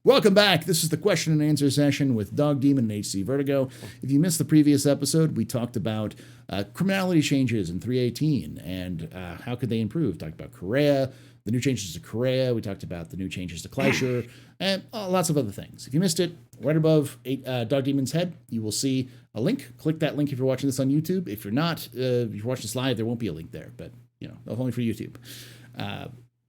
Welcome back. This is the question and answer session with DoggDemon and HCVertigo. If you missed the previous episode, we talked about criminality changes in 318 and how could they improve. Talked about Korea, the new changes to Korea. We talked about the new changes to Klescher, and lots of other things. If you missed it, right above DoggDemon's head, you will see a link. Click that link if you're watching this on YouTube. If you're not, if you're watching this live, there won't be a link there, but only for YouTube.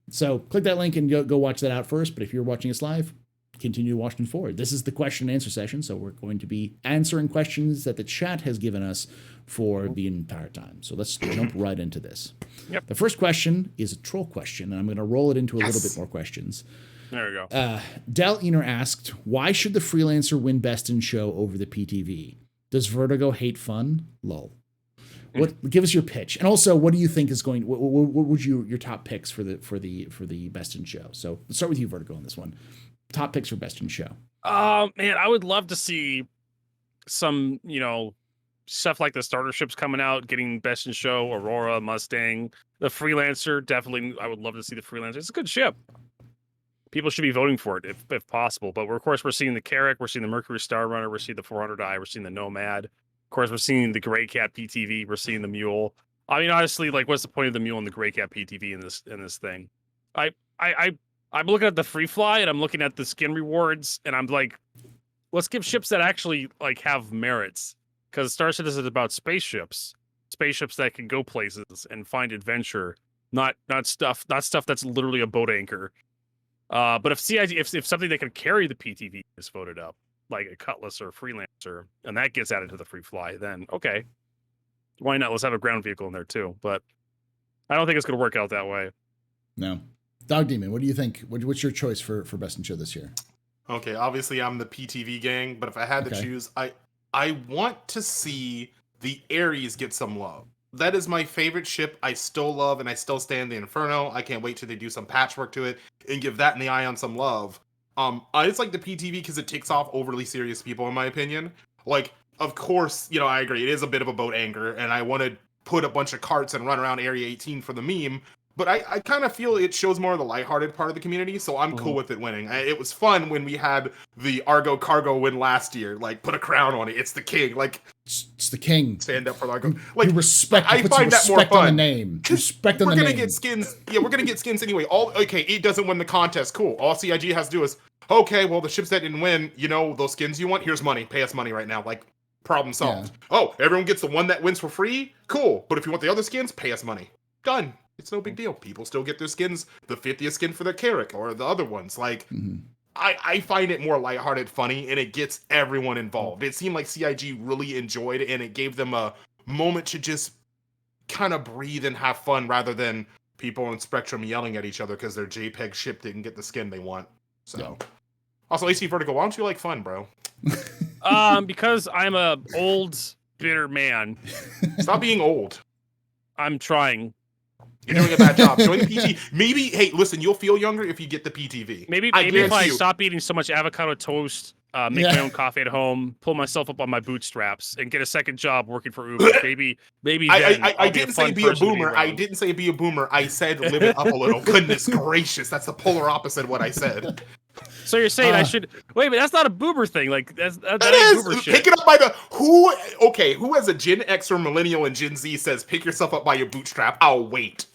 So click that link and go watch that out first. But if you're watching us live, continue watching forward. This is the question and answer session, so we're going to be answering questions that the chat has given us for the entire time. So let's jump right into this. Yep. The first question is a troll question, and I'm going to roll it into a little bit more questions. There we go. Del Ener asked, why should the freelancer win Best in Show over the PTV? Does Vertigo hate fun? Lol. Give us your pitch, and also what do you think is going? What would your top picks for the Best in Show? So let's start with you, Vertigo, on this one. Top picks for Best in Show. Man, I would love to see some, stuff like the starter ships coming out, getting Best in Show, Aurora, Mustang, the Freelancer. Definitely, I would love to see the Freelancer. It's a good ship. People should be voting for it if possible. But of course, we're seeing the Carrack, we're seeing the Mercury Star Runner, we're seeing the 400i, we're seeing the Nomad. Of course, we're seeing the Gray Cat PTV, we're seeing the Mule. I mean, honestly, what's the point of the Mule and the Gray Cat PTV in this thing? I'm looking at the free fly and I'm looking at the skin rewards and I'm like, let's give ships that actually have merits, because Star Citizen is about spaceships that can go places and find adventure, not stuff that's literally a boat anchor. But if CIG, if something that can carry the PTV is voted up, like a Cutlass or a Freelancer, and that gets added to the free fly, then okay, why not? Let's have a ground vehicle in there too. But I don't think it's going to work out that way. No. DoggDemon, what do you think? What's your choice for Best in Show this year? Okay, obviously I'm the PTV gang, but if I had to choose, I want to see the Ares get some love. That is my favorite ship. I still love, and I still stand the Inferno. I can't wait till they do some patchwork to it and give that and the Ion some love. I just like the PTV because it ticks off overly serious people, in my opinion. Of course, I agree. It is a bit of a boat anchor, and I want to put a bunch of carts and run around Area 18 for the meme. But I kind of feel it shows more of the lighthearted part of the community, so I'm cool with it winning. It was fun when we had the Argo Cargo win last year. Put a crown on it. It's the king. It's the king. Stand up for Argo. You respect. I find that more fun. On the name. Respect on the name. We're gonna get skins. Yeah, we're gonna get skins anyway. It doesn't win the contest. Cool. All CIG has to do is, okay, well, the ships that didn't win, those skins you want. Here's money. Pay us money right now. Problem solved. Yeah. Oh, everyone gets the one that wins for free. Cool. But if you want the other skins, pay us money. Done. It's no big deal. People still get their skins, the 50th skin for the Carrack or the other ones. I find it more lighthearted, funny, and it gets everyone involved. It seemed like CIG really enjoyed it, and it gave them a moment to just kind of breathe and have fun rather than people on Spectrum yelling at each other because their JPEG ship didn't get the skin they want. So, yeah. Also, HCVertigo, why don't you like fun, bro? Because I'm a old, bitter man. Stop being old. I'm trying. You're doing a bad job. Join the PT. Maybe, hey, listen, you'll feel younger if you get the PTV. Maybe if I stop eating so much avocado toast, make my own coffee at home, pull myself up on my bootstraps, and get a second job working for Uber. maybe then I didn't say be a boomer. I didn't say be a boomer. I said live it up a little. Goodness gracious, that's the polar opposite of what I said. So you're saying I should wait, but that's not a boomer thing. That ain't is boomer shit. Pick it up by the who? Okay, who as a Gen X or Millennial and Gen Z says pick yourself up by your bootstrap? I'll wait.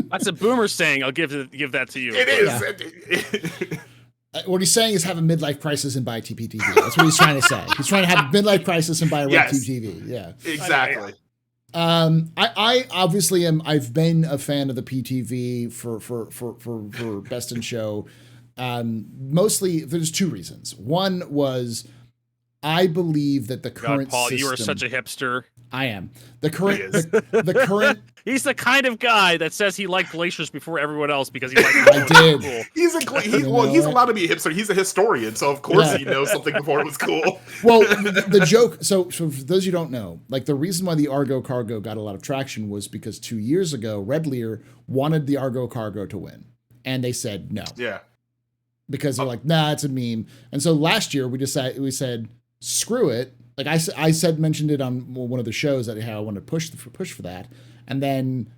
That's a boomer saying. I'll give that to you. It is. Yeah. What he's saying is have a midlife crisis and buy a TPTV. That's what he's trying to say. He's trying to have a midlife crisis and buy a red TV. Yeah, exactly. I obviously am. I've been a fan of the PTV for Best in Show. Mostly, there's two reasons. One was I believe that the current Paul, system, you are such a hipster. I am. The current He's the kind of guy that says he liked glaciers before everyone else because he liked I did. Cool. He's allowed to be a hipster. He's a historian, so of course he knows something before it was cool. Well, the joke. So for those you don't know, the reason why the Argo Cargo got a lot of traction was because 2 years ago, Red Lear wanted the Argo Cargo to win, and they said no. Yeah. Because they're nah, it's a meme. And so last year we said screw it. I mentioned it on one of the shows that how I wanted to push for that. And then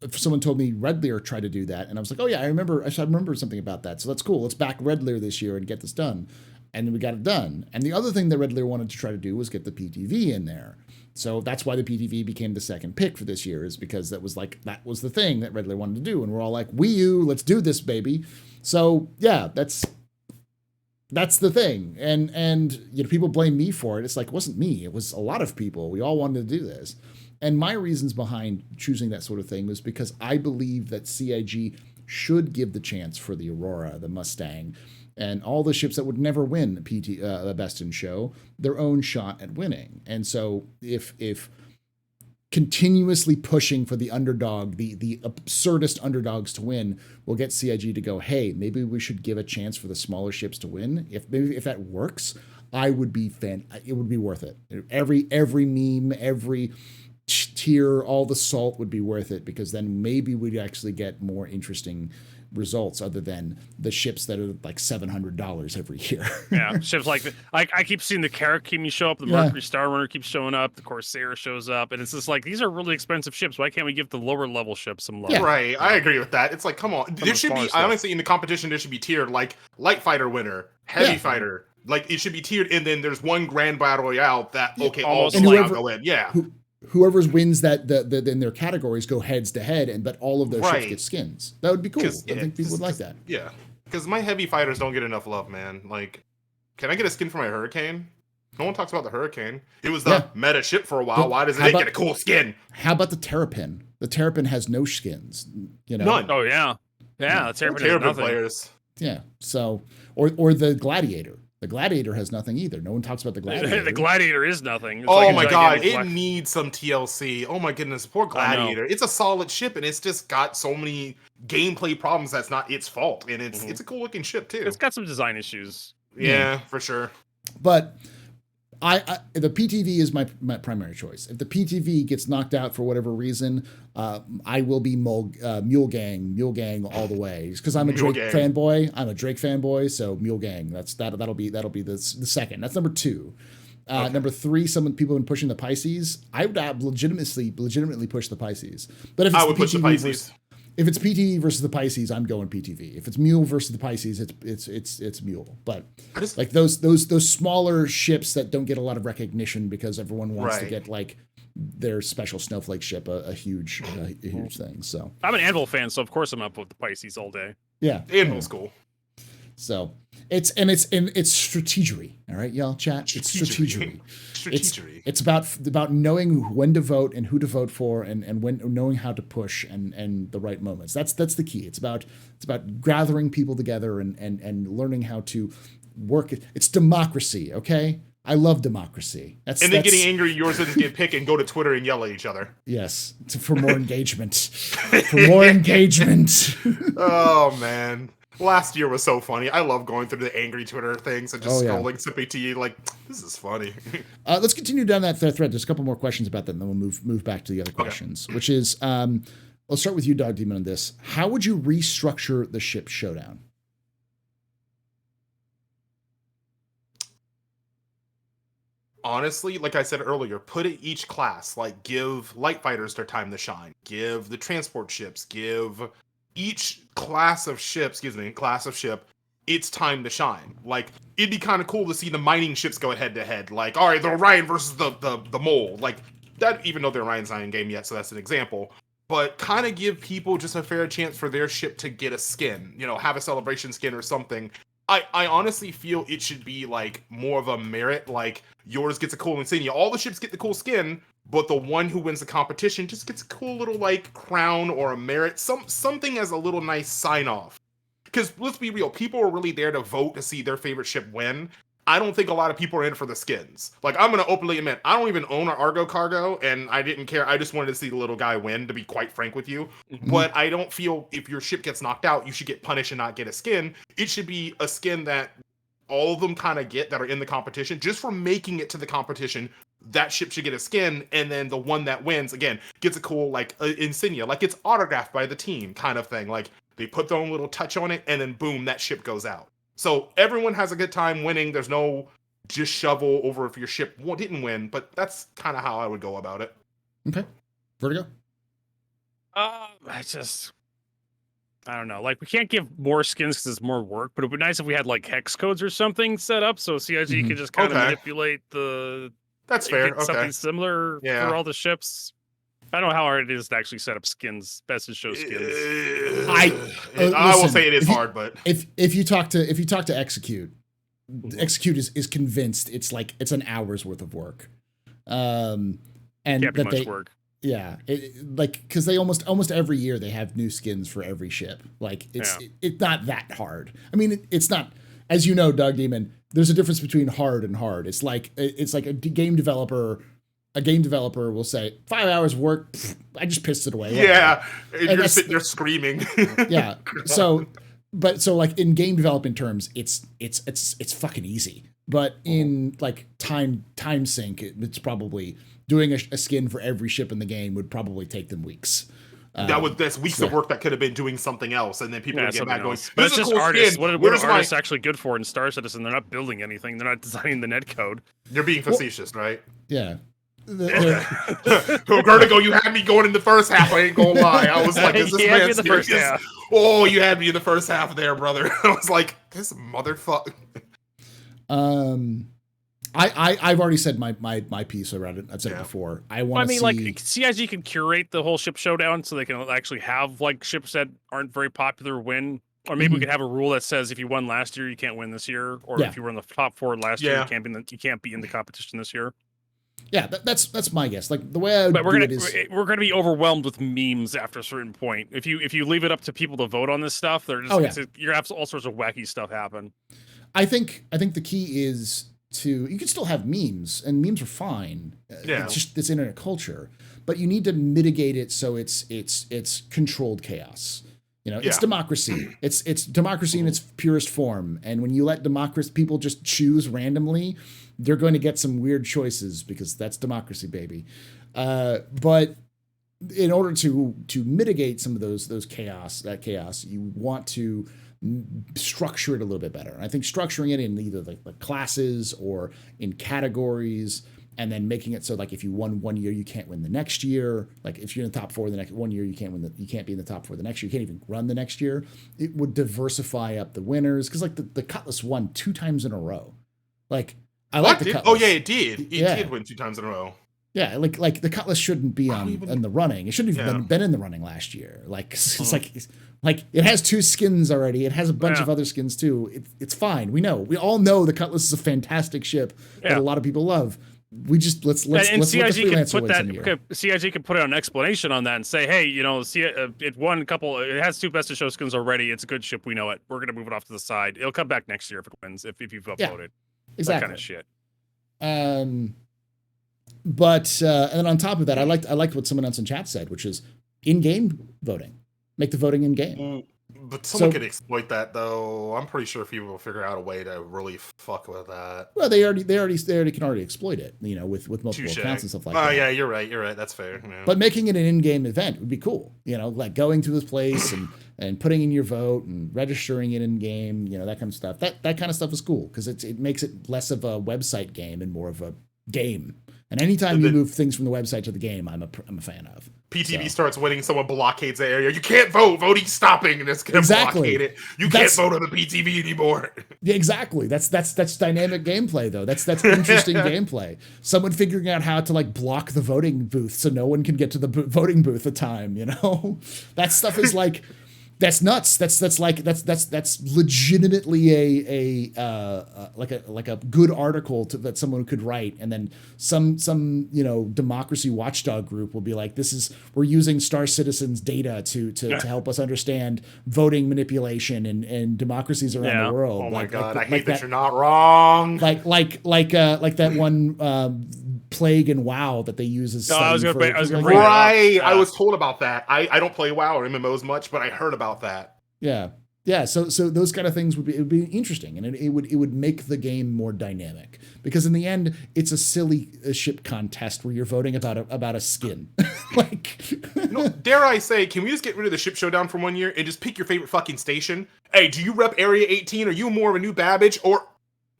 if someone told me Red Lear tried to do that, and I was like, oh yeah, I remember something about that. So that's cool. Let's back Red Lear this year and get this done. And then we got it done. And the other thing that Red Lear wanted to try to do was get the PTV in there. So that's why the PTV became the second pick for this year, is because that was the thing that Red Lear wanted to do. And we're all like, Wii U, let's do this, baby. So yeah, that's the thing. And you know, people blame me for it. It's like, it wasn't me. It was a lot of people. We all wanted to do this. And my reasons behind choosing that sort of thing was because I believe that CIG should give the chance for the Aurora, the Mustang, and all the ships that would never win the Best in Show their own shot at winning. And so if continuously pushing for the underdog, the absurdest underdogs to win, will get CIG to go, hey, maybe we should give a chance for the smaller ships to win. If that works, I would be it would be worth it. Every meme, every tier, all the salt would be worth it, because then maybe we'd actually get more interesting results other than the ships that are like $700 every year. Yeah, ships like I keep seeing the Karakimi show up, the Mercury Star Runner keeps showing up, the Corsair shows up, and it's just like, these are really expensive ships. Why can't we give the lower level ships some love? Yeah. Right, I agree with that. It's like, come on, there should be, honestly, in the competition, there should be tiered, like light fighter winner, heavy fighter. Like, it should be tiered, and then there's one grand battle royale that all go in. Yeah. Whoever wins that in their categories go heads to head, but all of those ships get skins. That would be cool. I think people would like that. Yeah, because my heavy fighters don't get enough love, man. Like, can I get a skin for my Hurricane? No one talks about the Hurricane. It was the meta ship for a while. Why doesn't it get a cool skin? How about the Terrapin? The Terrapin has no skins. You know, none. Oh yeah, the Terrapin has nothing. Players. Yeah. So, or the Gladiator. The Gladiator has nothing either. No one talks about the Gladiator. The Gladiator is nothing. It's my god, it needs some TLC. Oh my goodness, poor Gladiator. It's a solid ship, and it's just got so many gameplay problems that's not its fault. And it's a cool looking ship too. It's got some design issues. Yeah, for sure. But the PTV is my primary choice. If the PTV gets knocked out for whatever reason, I will be Mule Gang all the way. Because I'm a Drake fanboy. I'm a Drake fanboy, so Mule Gang. That'll be the second. That's number 2. Number 3, some people have been pushing the Pisces. I would legitimately push the Pisces. But if it's I would push the Pisces. If it's PTV versus the Pisces, I'm going PTV. If it's Mule versus the Pisces, it's Mule. But like those smaller ships that don't get a lot of recognition because everyone wants to get like their special snowflake ship a huge thing. So I'm an Anvil fan, so of course I'm up with the Pisces all day. Yeah, Anvil's cool. So it's strategery. All right, y'all, chat. It's strategery. It's about knowing when to vote and who to vote for, and when knowing how to push and the right moments. That's the key. It's about gathering people together and learning how to work. It's democracy. Okay, I love democracy. And then getting angry yours doesn't get picked and go to Twitter and yell at each other. Yes, for more engagement. For more engagement. Oh man. Last year was so funny. I love going through the angry Twitter things and just scrolling, sipping tea. Like, this is funny. Let's continue down that thread. There's a couple more questions about that, and then we'll move back to the other questions, which is, let's start with you, DoggDemon, on this. How would you restructure the ship Showdown? Honestly, like I said earlier, put it each class. Like, give light fighters their time to shine. Give the transport ships. Give each class of ship, it's time to shine. Like, it'd be kind of cool to see the mining ships go head to head. Like, all right, the Orion versus the Mole. Like, that, even though the Orion's not in game yet, so that's an example. But kind of give people just a fair chance for their ship to get a skin. You know, have a celebration skin or something. I honestly feel it should be, like, more of a merit. Like, yours gets a cool insignia. All the ships get the cool skin, but the one who wins the competition just gets a cool little, like, crown or a merit. Something as a little nice sign-off. Because, let's be real, people are really there to vote to see their favorite ship win. I don't think a lot of people are in for the skins. Like, I'm going to openly admit, I don't even own an Argo Cargo, and I didn't care. I just wanted to see the little guy win, to be quite frank with you. Mm-hmm. But I don't feel if your ship gets knocked out, you should get punished and not get a skin. It should be a skin that all of them kind of get that are in the competition. Just for making it to the competition, that ship should get a skin, and then the one that wins, again, gets a cool, like, insignia. Like, it's autographed by the team kind of thing. Like, they put their own little touch on it, and then boom, that ship goes out. So everyone has a good time winning. There's no just shovel over if your ship didn't win, but that's kind of how I would go about it. Okay. Vertigo? I don't know. Like, we can't give more skins because it's more work, but it'd be nice if we had like hex codes or something set up so CIG could just kind of manipulate the. That's fair. Get something similar for all the ships. I don't know how hard it is to actually set up skins, best in show skins. I will say it is hard, but if you talk to Execute, Execute is convinced it's an hour's worth of work. And can't be much work. Yeah, because they almost every year they have new skins for every ship. Like it's not that hard. I mean, it's not, as you know, DoggDemon. There's a difference between hard and hard. It's like a game developer. A game developer will say 5 hours of work. I just pissed it away. Yeah, and you're sitting there screaming. Yeah. So like in game development terms, it's fucking easy. But in like time sink, it's probably doing a skin for every ship in the game would probably take them weeks. That's weeks of work that could have been doing something else, and then people would get back going. But it's just artists. What are artists actually good for in Star Citizen? They're not building anything. They're not designing the net code. You're being facetious, right? Yeah. Vertigo, you had me going in the first half. I ain't gonna lie. I was like, is this man serious? Oh, you had me in the first half there, brother. I was like, this motherfucker. I've already said my piece around it. I've said it before. Like CIG can curate the whole ship showdown so they can actually have like ships that aren't very popular win. Or maybe we could have a rule that says if you won last year, you can't win this year. Or if you were in the top 4 last year, you can't be in the competition this year. Yeah, that's my guess. Like the way I would but we're gonna be overwhelmed with memes after a certain point. If you leave it up to people to vote on this stuff, they're just you're gonna have all sorts of wacky stuff happen. I think the key is you can still have memes, and memes are fine. It's just this internet culture, but you need to mitigate it so it's controlled chaos. It's democracy. It's democracy in its purest form. And when you let people just choose randomly, they're going to get some weird choices because that's democracy, baby. But in order to mitigate some of those chaos, you want to structure it a little bit better. And I think structuring it in either the classes or in categories, and then making it so like if you won one year, you can't win the next year. Like if you're in the top 4 the next 1 year, you can't be in the top 4 the next year. You can't even run the next year. It would diversify up the winners because like the Cutlass won 2 times in a row. Like I like the Cutlass. Oh yeah, it did. It did win 2 times in a row. Yeah, like the Cutlass shouldn't be in the running. It shouldn't have been in the running last year. Like it's like it has 2 skins already. It has a bunch of other skins too. It's fine. We all know the Cutlass is a fantastic ship that a lot of people love. We just let's CIG can put that. CIG can put out an explanation on that and say, hey, it won a couple. It has 2 best of show skins already. It's a good ship. We know it. We're gonna move it off to the side. It'll come back next year if it wins. If you've uploaded, exactly that kind of shit. But and then on top of that, I liked what someone else in chat said, which is in-game voting. Make the voting in-game. But someone could exploit that, though. I'm pretty sure people will figure out a way to really fuck with that. Well, they can exploit it, with multiple accounts and stuff like that. Oh yeah, you're right. That's fair. Yeah. But making it an in-game event would be cool. Like going to this place and putting in your vote and registering it in game. That kind of stuff. That kind of stuff is cool because it makes it less of a website game and more of a game. And anytime you move things from the website to the game, I'm a fan of. PTV starts winning, someone blockades the area. You can't vote. Voting's stopping, and it's going to blockade it. You can't vote on the PTV anymore. Yeah, exactly. That's dynamic gameplay, though. That's interesting gameplay. Someone figuring out how to like block the voting booth so no one can get to the voting booth at time. That stuff is like. That's nuts. That's legitimately a good article that someone could write, and then some democracy watchdog group will be like, we're using Star Citizen's data to help us understand voting manipulation and democracies around the world. Oh my god, I hate that you're not wrong. Like that one plague and WoW that they use as. I was gonna bring right. I was told about that. I don't play WoW or MMOs much, but I heard about that. Yeah. So those kind of things would be interesting, and it would make the game more dynamic because in the end, it's a silly ship contest where you're voting about a skin. Dare I say, can we just get rid of the ship showdown for 1 year and just pick your favorite fucking station? Hey, do you rep Area 18? Are you more of a new Babbage or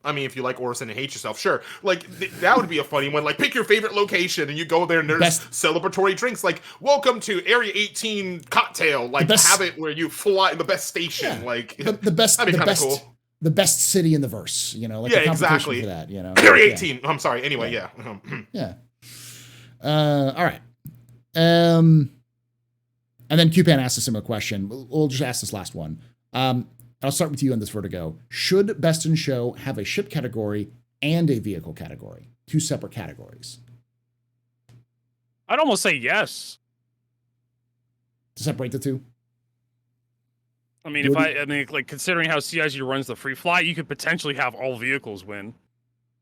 I mean, if you like Orison and hate yourself, sure. Like, that would be a funny one. Like, pick your favorite location, and you go there, and there's celebratory drinks. Like, welcome to Area 18 cocktail. Like, have it where you fly in the best station. Yeah. Like, the best, that'd be kind of cool. The best city in the verse, you know? Like, yeah, exactly. For that, you know? Area 18. I'm sorry. Anyway, yeah. Yeah. All right. And then Cupan asked a similar question. We'll just ask this last one. I'll start with you on this, Vertigo. Should Best in Show have a ship category and a vehicle category? 2 separate categories. I'd almost say yes. To separate the two? I mean, like considering how CIG runs the free fly, you could potentially have all vehicles win.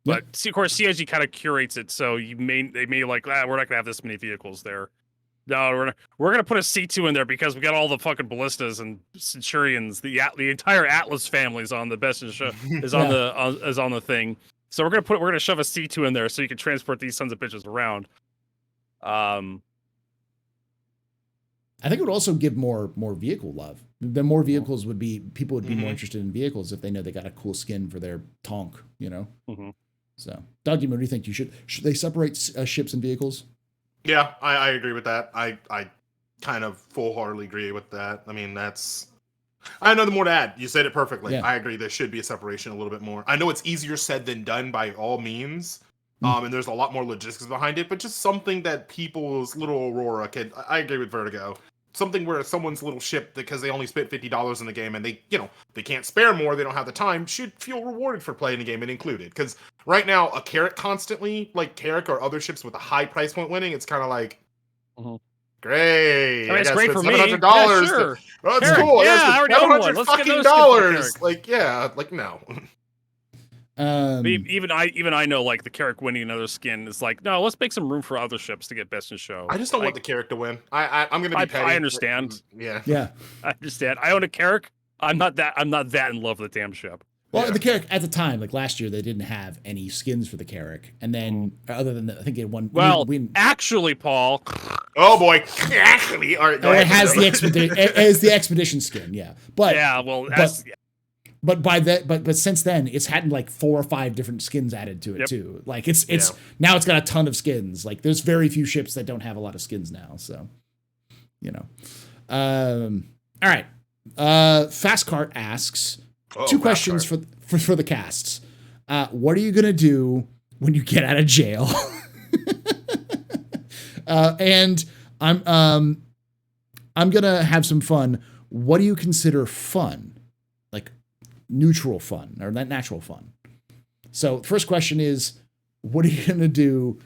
But of course, CIG kind of curates it, so they may like, we're not gonna have this many vehicles there. No, we're gonna put a C2 in there because we got all the fucking ballistas and Centurions. The entire Atlas family is on the Best in Show is on the thing. So we're gonna shove a C2 in there so you can transport these sons of bitches around. I think it would also give more vehicle love. The more vehicles people would be more interested in vehicles if they know they got a cool skin for their tonk, you know. So, DoggDemon, what do you think? Should they separate ships and vehicles? Yeah, I agree with that. I kind of full-heartedly agree with that. I mean, I have nothing more to add. You said it perfectly. Yeah. I agree. There should be a separation a little bit more. I know it's easier said than done by all means. And there's a lot more logistics behind it, but just something that people's little Aurora can. I agree with Vertigo. Something where someone's little ship, because they only spent $50 in the game and they can't spare more, they don't have the time, should feel rewarded for playing the game and included. Because right now, a Carrack constantly, like Carrack or other ships with a high price point winning, it's kind of like, great. I mean, it's great for me. $700. Yeah, sure. Oh, that's cool. Yeah, I already own one. Let's get those $700. Like, yeah, like no. Even I know, like, the Carrack winning another skin is like, no, let's make some room for other ships to get Best in Show. I just don't want the Carrack to win. I'm gonna be petty. I understand. Yeah. I understand. I own a Carrack. I'm not that in love with the damn ship. Well, the Carrack at the time, like last year, they didn't have any skins for the Carrack, and then other than I think they had one. Well, actually, Paul. Oh boy, actually, all right. It has the expedition. It has the expedition skin, yeah. But yeah, well, but since then, it's had like 4 or 5 different skins added to it too. Like it's now it's got a ton of skins. Like there's very few ships that don't have a lot of skins now. So, you know, all right. Fast Cart asks 2 questions for the casts. What are you gonna do when you get out of jail? And I'm gonna have some fun. What do you consider fun? Like neutral fun or not natural fun? So first question is, what are you gonna do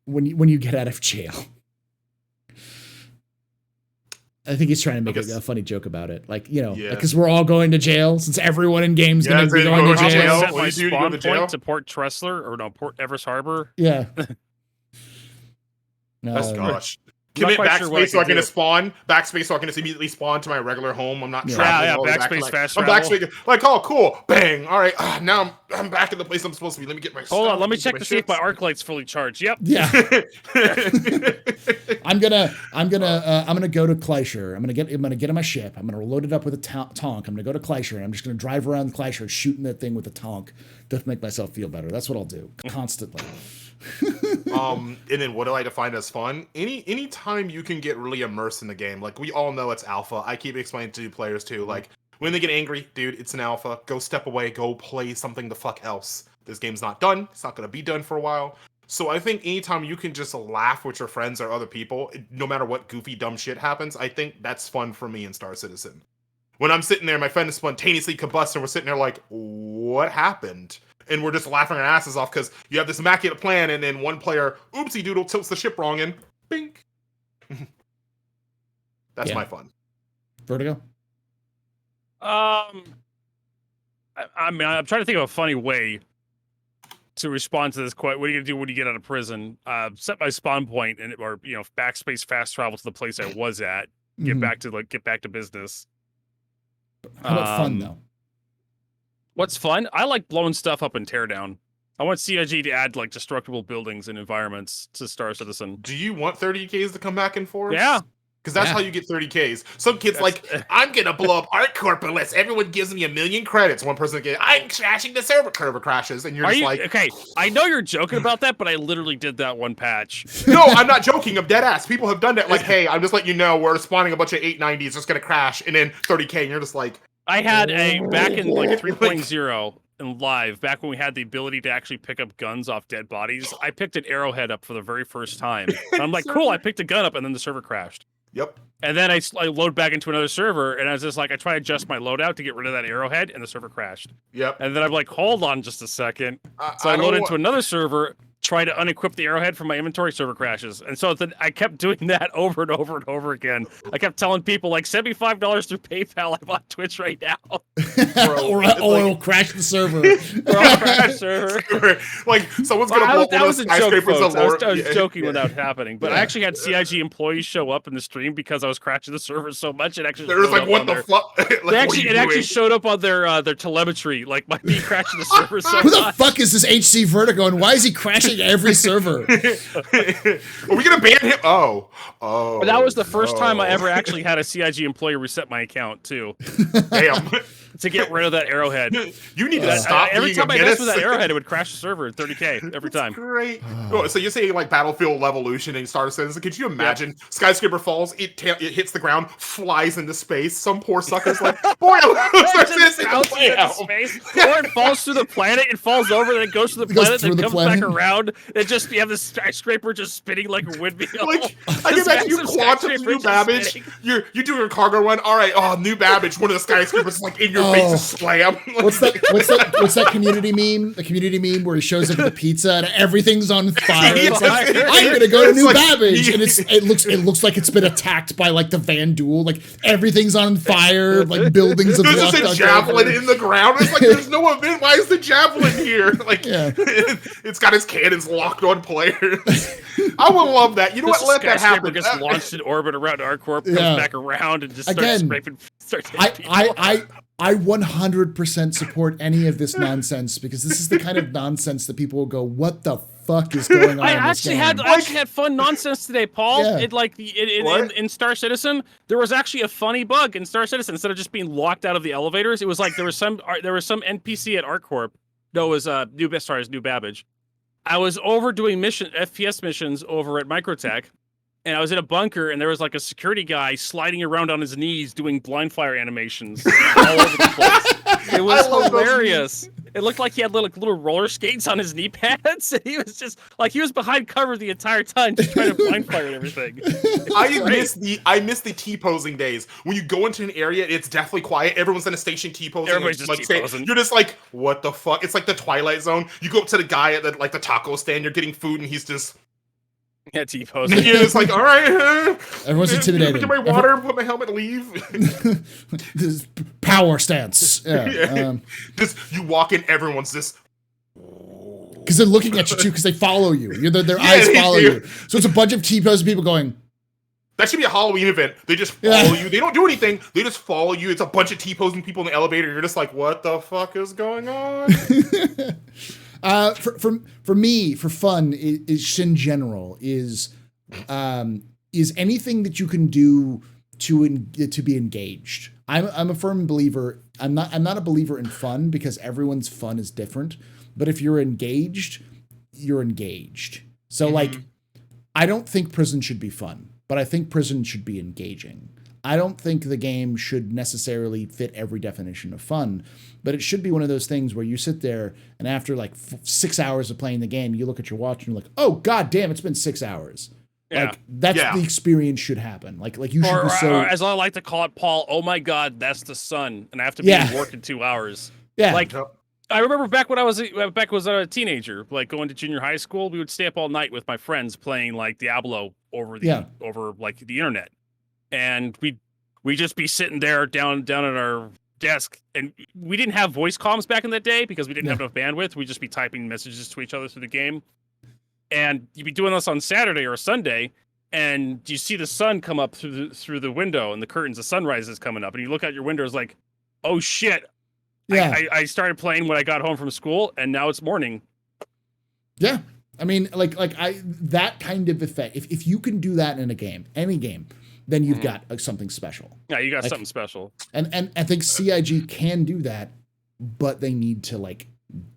when you get out of jail? I think he's trying to make a funny joke about it, like because we're all going to jail since everyone in game's gonna be going to jail. Set my spawn point to Port Tressler Port Everest Harbor. Yeah. Gosh. Commit backspace so I can spawn. Backspace so I can just immediately spawn to my regular home. I'm not traveling. Yeah, backspace fast travel. I'm backspace. Like, oh, cool. Bang. All right. Now I'm back in the place I'm supposed to be. Let me get my Hold on. Let me check to see if my arc light's fully charged. Yep. Yeah. I'm gonna go to Klescher. I'm gonna get on my ship. I'm gonna load it up with a tonk. I'm gonna go to Klescher and I'm just gonna drive around Klescher shooting that thing with a tonk to make myself feel better. That's what I'll do constantly. And then what do I define as fun? Any time you can get really immersed in the game. Like we all know it's alpha. I keep explaining to players too. Like when they get angry, dude, it's an alpha. Go step away. Go play something the fuck else. This game's not done. It's not gonna be done for a while. So I think anytime you can just laugh with your friends or other people, no matter what goofy dumb shit happens, I think that's fun for me in Star Citizen. When I'm sitting there, my friend is spontaneously combust, and we're sitting there like, what happened? And we're just laughing our asses off because you have this immaculate plan, and then one player, oopsie doodle, tilts the ship wrong, and bink. That's my fun. Vertigo? I mean, I'm trying to think of a funny way to respond to this. What are you gonna do when you get out of prison? Set my spawn point or backspace fast travel to the place I was at. Get back to business. How about fun though? What's fun? I like blowing stuff up in teardown. I want CIG to add like destructible buildings and environments to Star Citizen. Do you want 30Ks to come back and forth? Yeah. Because that's how you get 30Ks. Some kid's like, I'm gonna blow up ArtCorp unless everyone gives me 1 million credits. One person gets, I'm crashing the server crashes, and you're like, okay, I know you're joking about that, but I literally did that one patch. No, I'm not joking. I'm dead ass. People have done that. Like, hey, I'm just letting you know we're spawning a bunch of 890s. It's gonna crash, and then 30K, and you're just like, I had back in like 3.0 and live, back when we had the ability to actually pick up guns off dead bodies. I picked an arrowhead up for the very first time. And I'm like, cool, I picked a gun up, and then the server crashed. Yep. And then I load back into another server, and I was just like, I try to adjust my loadout to get rid of that arrowhead, and the server crashed. Yep. And then I'm like, hold on just a second. So I load into another server, try to unequip the arrowhead from my inventory, server crashes. And so then I kept doing that over and over and over again. I kept telling people, like, $75 through PayPal. I'm on Twitch right now. Or it'll crash the server. Or I'll crash the server. Like, someone's going to blow up that was a joke, folks. I was joking yeah. without happening. But I actually had CIG employees show up in the stream because I was crashing the server so much. It actually There was like, what the fuck? Like, it actually showed up on their telemetry, like me crashing the server so much. Who the fuck is this HCVertigo, and why is he crashing every server? Are we gonna ban him? Oh. But that was the first time I ever actually had a CIG employee reset my account too. Damn. To get rid of that arrowhead. You need to stop. Every time I messed with that arrowhead, it would crash the server at 30K every time. Great. Oh, so you're saying like Battlefield Evolution and Star Citizen? Could you imagine skyscraper falls, it hits the ground, flies into space. Some poor sucker's like, boy, space, or it falls through the planet, it falls over, then it goes to the planet, then comes back around. It just you have this skyscraper just spinning like a windmill. Like I can imagine you quantum New Babbage. You do your cargo run. All right, New Babbage. One of the skyscrapers is like in your face, slam. What's that community meme? The community meme where he shows up with the pizza and everything's on fire. It's like, I'm gonna go to New Babbage, and it looks like it's been attacked by like the Van Duel. Like everything's on fire, like buildings have There's just a javelin in the ground. It's like there's no event. Why is the javelin here? Like it's got its cannons locked on players. I would love that. You know what? Let that happen. Gets launched in orbit around ArtCorp, comes back around, and just starts scraping. I 100% support any of this nonsense because this is the kind of nonsense that people will go, "What the fuck is going on?" I actually had fun nonsense today, Paul. Yeah. In Star Citizen, there was actually a funny bug in Star Citizen. Instead of just being locked out of the elevators, it was like there was some NPC at ArtCorp. No, it was New Babbage. I was overdoing FPS missions over at Microtech. And I was in a bunker, and there was like a security guy sliding around on his knees doing blind fire animations all over the place. It was hilarious. It looked like he had little roller skates on his knee pads, and he was just like he was behind cover the entire time, just trying to blind fire and everything. I miss the T-posing days when you go into an area, it's definitely quiet. Everyone's in a station T-posing. Everybody's just T-posing. You're just like, what the fuck? It's like the Twilight Zone. You go up to the guy at the taco stand, you're getting food, and he's just. Yeah, T-posing. Yeah, it's like, all right. Everyone's intimidated. Get my water, put my helmet, leave. This power stance. Yeah. You walk in, everyone's just. Because they're looking at you too, because they follow you. Their eyes follow you. So it's a bunch of T-posing people going. That should be a Halloween event. They just follow you. They don't do anything. They just follow you. It's a bunch of T-posing people in the elevator. You're just like, what the fuck is going on? For me, for fun, is in general is anything that you can do to be engaged. I'm a firm believer. I'm not a believer in fun because everyone's fun is different. But if you're engaged, you're engaged. So like, I don't think prison should be fun, but I think prison should be engaging. I don't think the game should necessarily fit every definition of fun, but it should be one of those things where you sit there and after like 6 hours of playing the game, you look at your watch and you're like, oh, God damn, it's been 6 hours. Yeah. Like that's the experience should happen. Like you should be so. Or as I like to call it, Paul, oh my God, that's the sun. And I have to be at work in 2 hours. Yeah. Like, I remember back when I was a teenager, like going to junior high school, we would stay up all night with my friends playing like Diablo over like the internet. And we'd just be sitting there down at our desk, and we didn't have voice comms back in that day because we didn't have enough bandwidth. We'd just be typing messages to each other through the game. And you'd be doing this on Saturday or Sunday, and you see the sun come up through the window, and the curtains, the sunrise is coming up, and you look out your window, it's like, oh shit. Yeah. I started playing when I got home from school, and now it's morning. Yeah. I mean, that kind of effect, if you can do that in a game, any game, then you've got something special. Yeah, you got something special. And I think CIG can do that, but they need to like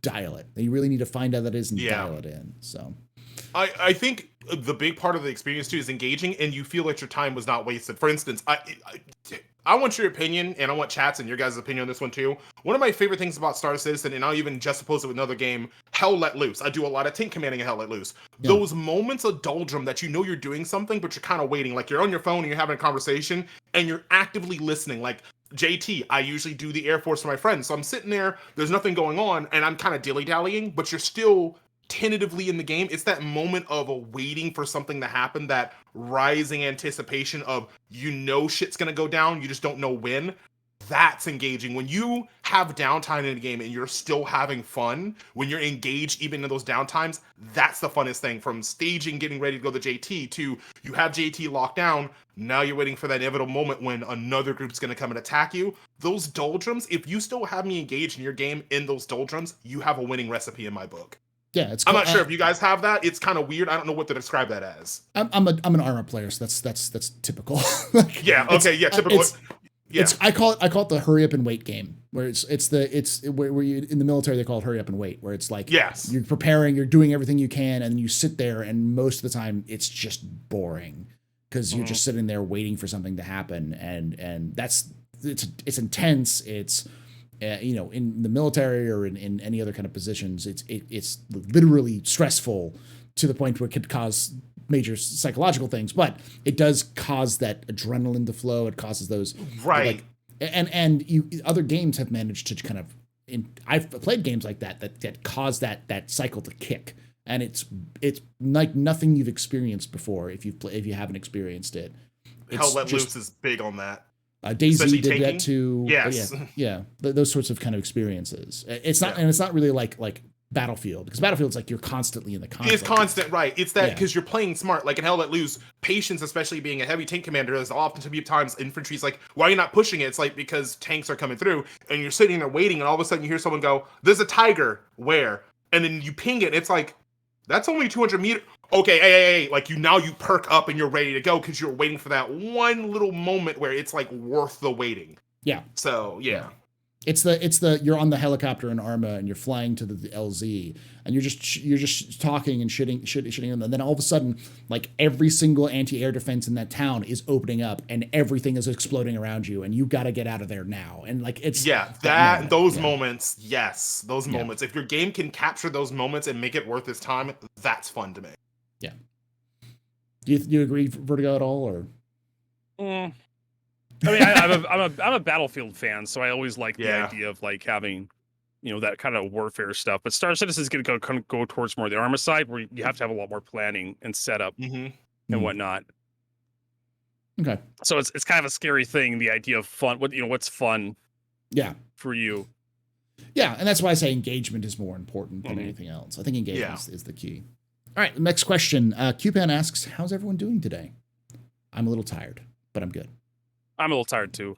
dial it. They really need to find out that is and dial it in. So I think the big part of the experience too is engaging, and you feel like your time was not wasted. For instance, I want your opinion, and I want chats and your guys' opinion on this one too. One of my favorite things about Star Citizen, and I'll even juxtapose it with another game, Hell Let Loose. I do a lot of tank commanding in Hell Let Loose. Yeah. Those moments of doldrum that you know you're doing something, but you're kind of waiting. Like you're on your phone and you're having a conversation, and you're actively listening. Like JT, I usually do the Air Force for my friends. So I'm sitting there, there's nothing going on, and I'm kind of dilly-dallying, but you're still tentatively in the game. It's that moment of waiting for something to happen, that rising anticipation of, you know, shit's gonna go down, you just don't know when. That's engaging. When you have downtime in a game and you're still having fun, when you're engaged even in those downtimes, that's the funnest thing. From staging, getting ready to go to JT, to you have JT locked down, now you're waiting for that inevitable moment when another group's going to come and attack you. Those doldrums, if you still have me engaged in your game in those doldrums, you have a winning recipe in my book. Yeah, it's. I'm not sure if you guys have that. It's kind of weird. I don't know what to describe that as. I'm an armor player, so that's typical. Yeah. Okay. Yeah. Typical. Yeah. I call it the hurry up and wait game, where it's where you in the military they call it hurry up and wait, where it's like you're preparing, you're doing everything you can, and then you sit there, and most of the time it's just boring because you're just sitting there waiting for something to happen, and it's intense. It's you know, in the military or in any other kind of positions, it's literally stressful to the point where it could cause major psychological things, but it does cause that adrenaline to flow. It causes those like, and other games have managed to kind of. I've played games like that cause that cycle to kick, and it's like nothing you've experienced before if you haven't experienced it. Hell Let Loose is big on that. DayZ did that too. Yes. Yeah. Those sorts of kind of experiences. It's not, and it's not really like Battlefield, because Battlefield's like you're constantly in the conflict. It's constant, right? It's that because you're playing smart. Like in Hell Let Loose, patience, especially being a heavy tank commander, is often to be times infantry's like, why are you not pushing it? It's like because tanks are coming through, and you're sitting there waiting, and all of a sudden you hear someone go, "There's a tiger." Where? And then you ping it. And it's like, that's only 200 meters. Okay, hey, like you perk up and you're ready to go because you're waiting for that one little moment where it's like worth the waiting. Yeah. So yeah. It's the you're on the helicopter in Arma and you're flying to the LZ and you're just talking and shitting, and then all of a sudden, like every single anti-air defense in that town is opening up and everything is exploding around you and you got to get out of there now. And like it's those moments, yes, those moments. If your game can capture those moments and make it worth its time, that's fun to me. Yeah. Do you agree, Vertigo, at all, or? I mean, I'm a Battlefield fan, so I always like the idea of like having, you know, that kind of warfare stuff. But Star Citizen is going to go towards more the Arma side, where you have to have a lot more planning and setup and whatnot. Okay. So it's kind of a scary thing, the idea of fun. What's fun? Yeah. For you. Yeah, and that's why I say engagement is more important than anything else. I think engagement is the key. All right, next question. QPan asks, "How's everyone doing today?" I'm a little tired, but I'm good. I'm a little tired too.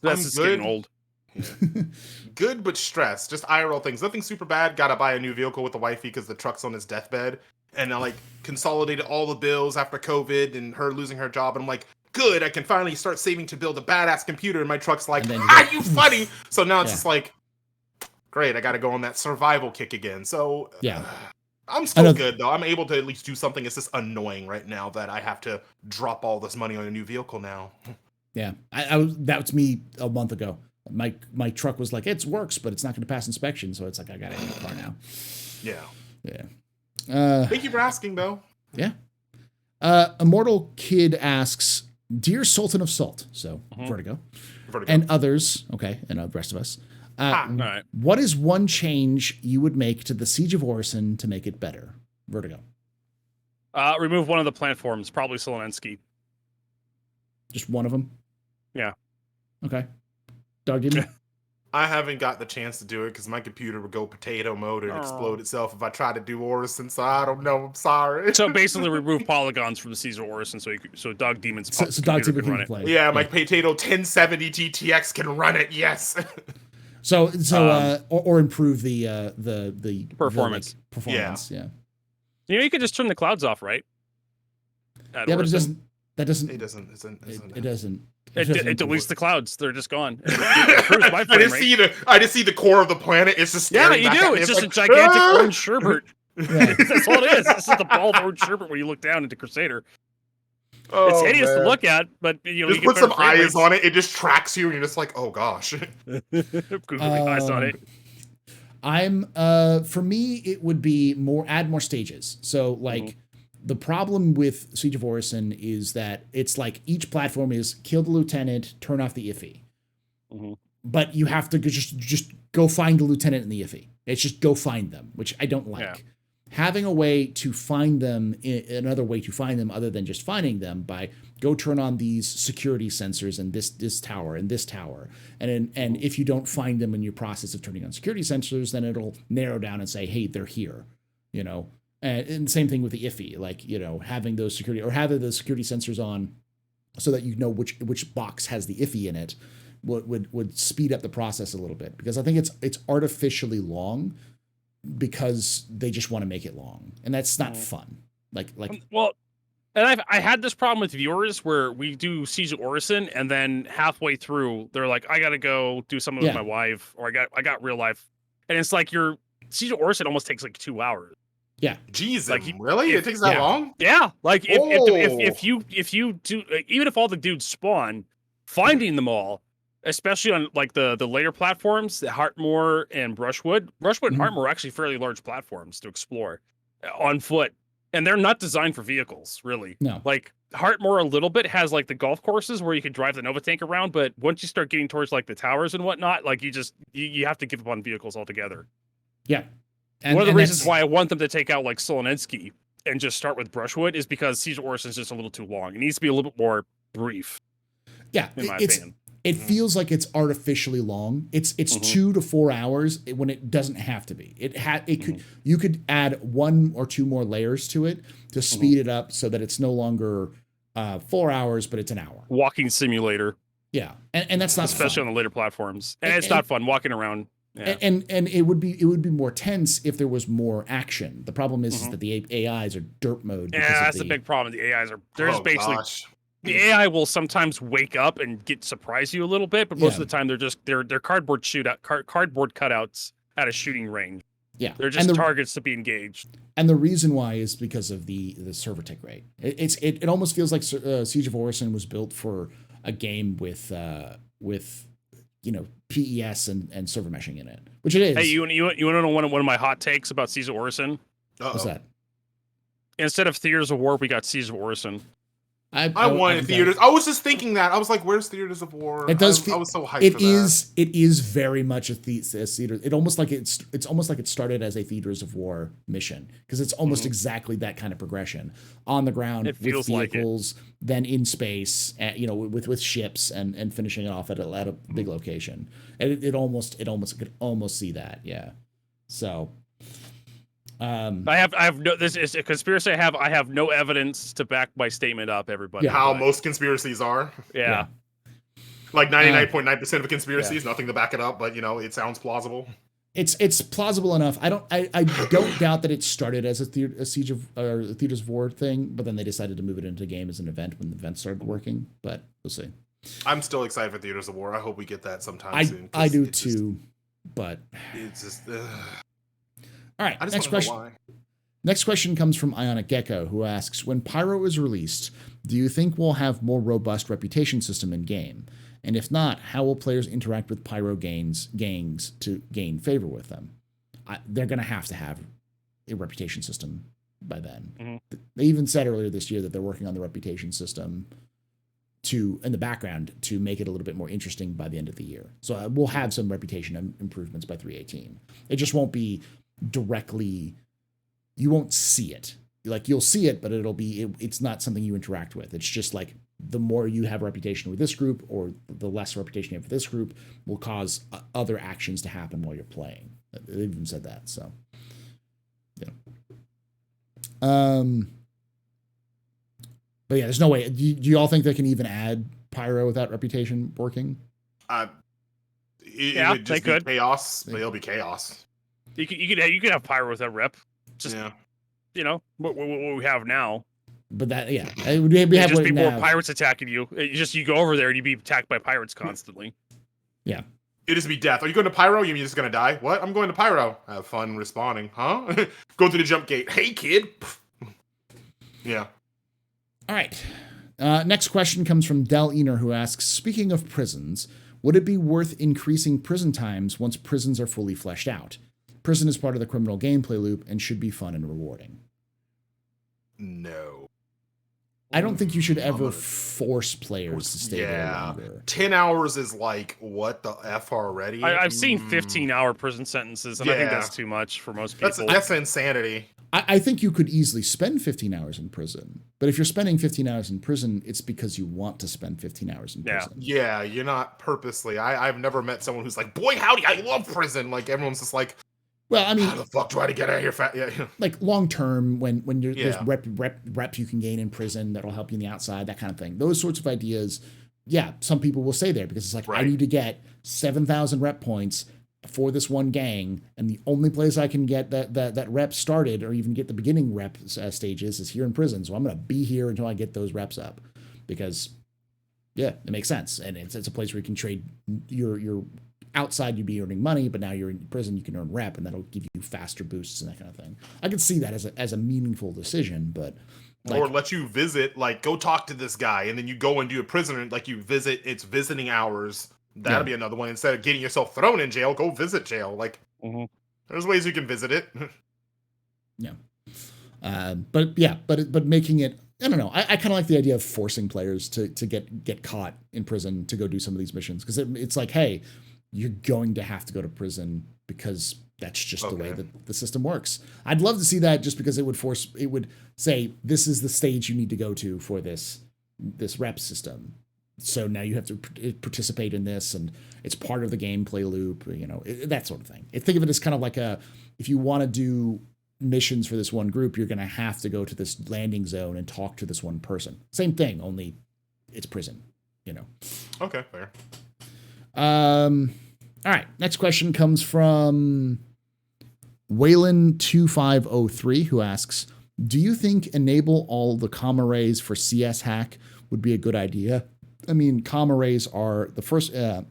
That's just getting old. Yeah. Good, but stressed. Just IRL things. Nothing super bad. Gotta buy a new vehicle with the wifey because the truck's on his deathbed. And I like consolidated all the bills after COVID and her losing her job. And I'm like, good, I can finally start saving to build a badass computer. And my truck's like, are you funny? So now it's just like, great, I gotta go on that survival kick again. So I'm still good though. I'm able to at least do something. It's just annoying right now that I have to drop all this money on a new vehicle now. Yeah, that was me a month ago. My truck was like, it works, but it's not going to pass inspection. So it's like, I got a new car now. Yeah. Thank you for asking though. Yeah. Immortal Kid asks, "Dear Sultan of Salt," so Vertigo, and others, and the rest of us. All right. What is one change you would make to the Siege of Orison to make it better? Vertigo. Remove one of the platforms, probably Solonensky. Just one of them? Yeah. Okay. DoggDemon? I haven't got the chance to do it because my computer would go potato mode and explode itself if I try to do Orison, so I don't know. I'm sorry. So basically remove polygons from the Siege of Orison so DoggDemon's DoggDemon can run it. Yeah, my potato 1070 GTX can run it, yes. So or improve the performance. Performance, yeah. You know, you could just turn the clouds off, right? But it doesn't. That doesn't. It doesn't. It doesn't. It deletes the clouds. They're just gone. It improves my I frame just rate. see I just see the core of the planet. It's just Yeah, staring you back do. at me. It's just a like, gigantic "Ah!" orange sherbet. Yeah. That's all it is. It's just a ball of orange sherbet when you look down into Crusader. Oh, It's hideous to man. look at, but you know, Just you put get some better frame eyes rates. on it. It just tracks you, and you're just like, oh gosh. Googly eyes on it. For me, it would be add more stages. So like the problem with Siege of Orison is that it's like each platform is kill the lieutenant, turn off the iffy. But you have to just go find the lieutenant and the iffy. It's just go find them, which I don't like. Yeah. Having a way to find them, another way to find them other than just finding them by go turn on these security sensors in this tower and this tower. And if you don't find them in your process of turning on security sensors, then it'll narrow down and say, hey, they're here, you know. And the same thing with the iffy, like, you know, having those security sensors on so that you know which box has the iffy in it would speed up the process a little bit, because I think it's artificially long because they just want to make it long, and that's not fun. Like Well, and I had this problem with viewers where we do Siege of Orison, and then halfway through they're like, I gotta go do something with my wife, or I got real life, and it's like your Siege of Orison almost takes like 2 hours. Yeah. Jesus, Like, really? It takes that long? Yeah. Like if you do, even if all the dudes spawn, finding them all, especially on like the later platforms, the Heartmoor and Brushwood and Heartmoor are actually fairly large platforms to explore on foot, and they're not designed for vehicles, really. No. Like Heartmoor a little bit has like the golf courses where you can drive the Nova tank around, but once you start getting towards like the towers and whatnot, like you have to give up on vehicles altogether. Yeah. One of the reasons why I want them to take out like Solonensky and just start with Brushwood is because Siege of Orison is just a little too long. It needs to be a little bit more brief. Yeah, in my opinion. It feels like it's artificially long. It's 2 to 4 hours when it doesn't have to be. You could add 1 or 2 more layers to it to speed it up so that it's no longer 4 hours, but it's an hour. Walking simulator. Yeah, and that's not especially fun. on the later platforms, and it's not fun walking around. Yeah. And it would be more tense if there was more action. The problem is that the AIs are derp mode. Yeah, that's the big problem. The AIs are basically the AI will sometimes wake up and surprise you a little bit, but most of the time they're cardboard cutouts at a shooting range. Yeah, they're just targets to be engaged. And the reason why is because of the server tick rate. It almost feels like Siege of Orison was built for a game with you know, PES and server meshing in it, which it is. Hey, you want to know one of my hot takes about Siege of Orison? What's that? Instead of Theaters of War, we got Siege of Orison. I wanted theaters. I was just thinking that. I was like, "Where's Theaters of War?" It does. I was so hyped. It is very much a theater. It almost like it's almost like it started as a Theaters of War mission, because it's almost exactly that kind of progression on the ground with vehicles, then in space, you know, with ships, and finishing it off at a big location. And it could almost see that. Yeah. So. I have no. This is a conspiracy. I have no evidence to back my statement up. Everybody, how most conspiracies are. Yeah, like 99.9% of conspiracies, nothing to back it up, but you know, it sounds plausible. It's plausible enough. I don't doubt that it started as a Siege of or a Theaters of War thing, but then they decided to move it into a game as an event when the event started working. But we'll see. I'm still excited for Theaters of War. I hope we get that sometime soon. I do too, but it's just. All right, next question. Next question comes from Ionic Gecko, who asks, when Pyro is released, do you think we'll have more robust reputation system in game? And if not, how will players interact with Pyro gangs to gain favor with them? They're going to have a reputation system by then. They even said earlier this year that they're working on the reputation system in the background to make it a little bit more interesting by the end of the year. So we'll have some reputation improvements by 3.18. It just won't be directly, you won't see it. Like, you'll see it, but it's not something you interact with. It's just like the more you have reputation with this group, or the less reputation you have with this group, will cause other actions to happen while you're playing. They even said that. So, yeah. But yeah, there's no way. Do you all think they can even add Pyro without reputation working? It would just be chaos, but it'll be chaos. You could have Pyro with that rep. Just, you know, what we have now. But that, yeah, we It'd have just what be more now. pirates attacking you. You go over there and you'd be attacked by pirates constantly. Yeah. It just be death. Are you going to Pyro? You mean you're just gonna die? What? I'm going to Pyro. Have fun respawning, huh? Go through the jump gate. Hey, kid. Yeah. All right. Next question comes from Del Ener, who asks, speaking of prisons, would it be worth increasing prison times once prisons are fully fleshed out? Prison is part of the criminal gameplay loop and should be fun and rewarding. No. I don't think you should ever force players to stay there longer. 10 hours is like, what the F already? I've seen 15-hour prison sentences, and I think that's too much for most people. That's insanity. I think you could easily spend 15 hours in prison. But if you're spending 15 hours in prison, it's because you want to spend 15 hours in prison. Yeah, you're not purposely. I've never met someone who's like, boy, howdy, I love prison. Like, everyone's just like, well, I mean, how the fuck do I get out of here? Yeah. Like long term, when there's rep you can gain in prison that'll help you in the outside, that kind of thing. Those sorts of ideas, yeah, some people will stay there because it's like, I need to get 7,000 rep points for this one gang, and the only place I can get that rep started or even get the beginning rep stages is here in prison. So I'm going to be here until I get those reps up, because yeah, it makes sense, and it's a place where you can trade your outside. You'd be earning money, but now you're in prison, you can earn rep, and that'll give you faster boosts and that kind of thing. I could see that as a meaningful decision, but or let you visit, like go talk to this guy, and then you go and do a prisoner, like you visit. It's visiting hours. That'd be another one. Instead of getting yourself thrown in jail, go visit jail. Like there's ways you can visit it. Yeah, but making it. I don't know. I kind of like the idea of forcing players to get caught in prison to go do some of these missions, because it's like, hey, you're going to have to go to prison because that's just the way that the system works. I'd love to see that, just because it would say, this is the stage you need to go to for this rep system. So now you have to participate in this, and it's part of the gameplay loop, that sort of thing. Think of it as kind of like if you want to do missions for this one group, you're going to have to go to this landing zone and talk to this one person. Same thing, only it's prison, Okay, fair. All right. Next question comes from Waylon2503, who asks, do you think enable all the comm arrays for CS hack would be a good idea? I mean, comm arrays are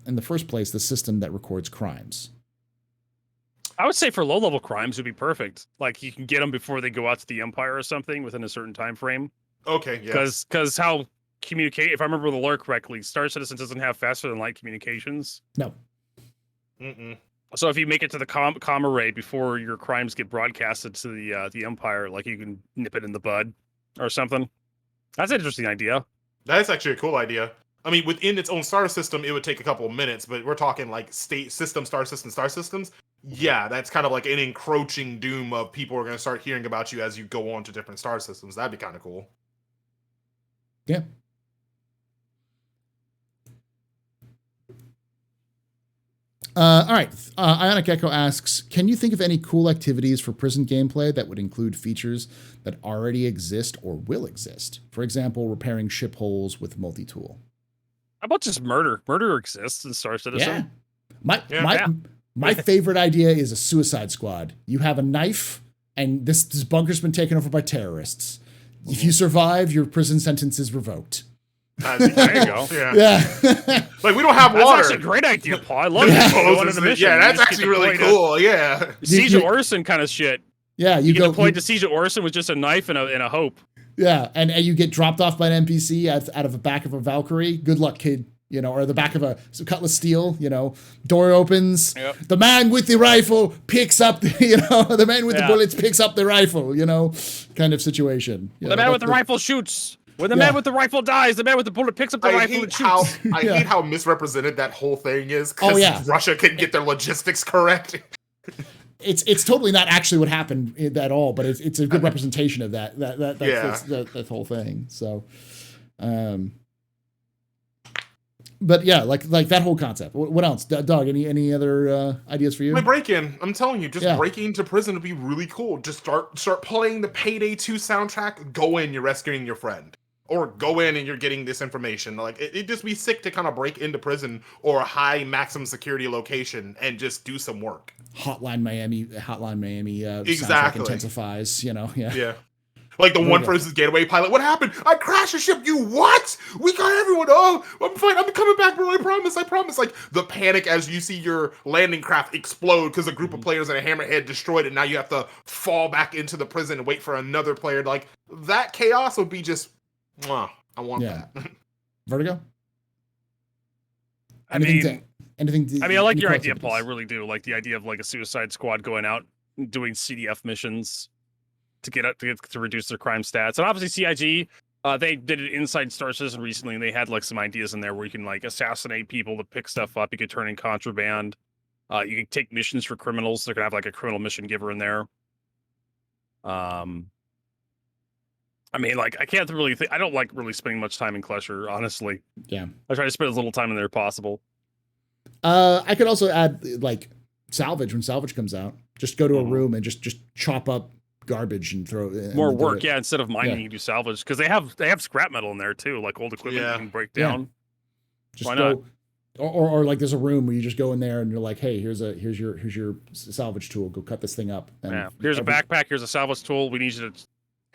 in the first place, the system that records crimes. I would say for low-level crimes would be perfect. Like, you can get them before they go out to the Empire or something within a certain time frame. Okay, yeah. Because how communicate, if I remember the lore correctly, Star Citizen doesn't have faster than light communications. No. So if you make it to the comm array before your crimes get broadcasted to the Empire, like, you can nip it in the bud or something. That's an interesting idea. That's actually a cool idea. I mean, within its own star system, it would take a couple of minutes, but we're talking like star systems. Yeah, that's kind of like an encroaching doom of people are going to start hearing about you as you go on to different star systems. That'd be kind of cool. Yeah. All right. Ionic Echo asks, can you think of any cool activities for prison gameplay that would include features that already exist or will exist? For example, repairing ship holes with multi-tool. How about just murder? Murder exists in Star Citizen. Yeah. My favorite idea is a suicide squad. You have a knife, and this bunker's been taken over by terrorists. If you survive, your prison sentence is revoked. There you go. Yeah. Like, we don't have water. That's actually a great idea, Paul. I love it. Yeah, that's actually really cool. Yeah. Siege of Orison kind of shit. Yeah, you get deployed to Siege of Orison with just a knife and a hope. Yeah, and you get dropped off by an NPC out of the back of a Valkyrie. Good luck, kid. Or the back of a cutlass steel, door opens. Yep. The man with the rifle picks up, the man with the bullets picks up the rifle, kind of situation. The man with the rifle shoots. When the man with the rifle dies, the man with the bullet picks up the rifle and shoots. I hate how misrepresented that whole thing is, because Russia couldn't get their logistics correct. It's totally not actually what happened at all, but it's a good representation of that whole thing. So, but yeah, like that whole concept. What else, Doug? Any other ideas for you? My break-in. I'm telling you, just breaking into prison would be really cool. Just start playing the Payday 2 soundtrack. Go in, you're rescuing your friend, or go in and you're getting this information. Like, it'd just be sick to kind of break into prison or a high maximum security location and just do some work. Hotline Miami. Exactly. Intensifies. Yeah. Like the one versus getaway pilot. What happened? I crashed a ship. You what? We got everyone. Oh, I'm fine. I'm coming back, bro. I promise. I promise. Like the panic as you see your landing craft explode because a group of players and a hammerhead destroyed it. Now you have to fall back into the prison and wait for another player. Like that chaos would be just, I want that. Vertigo? I mean, I like your idea, Paul. I really do like the idea of like a Suicide Squad going out and doing CDF missions to reduce their crime stats. And obviously CIG, they did it inside Star Citizen recently, and they had like some ideas in there where you can like assassinate people to pick stuff up. You could turn in contraband. You can take missions for criminals. They're gonna have like a criminal mission giver in there. I mean, like I can't really think. I don't like really spending much time in Klescher, honestly. Yeah, I try to spend as little time in there as possible. I could also add like salvage when salvage comes out. Just go to a room and just chop up garbage and throw more work. Yeah, instead of mining, you do salvage because they have scrap metal in there too, like old equipment you can break down. Just why not? Or like there's a room where you just go in there and you're like, hey, here's your salvage tool. Go cut this thing up. And here's a backpack. Here's a salvage tool. We need you to.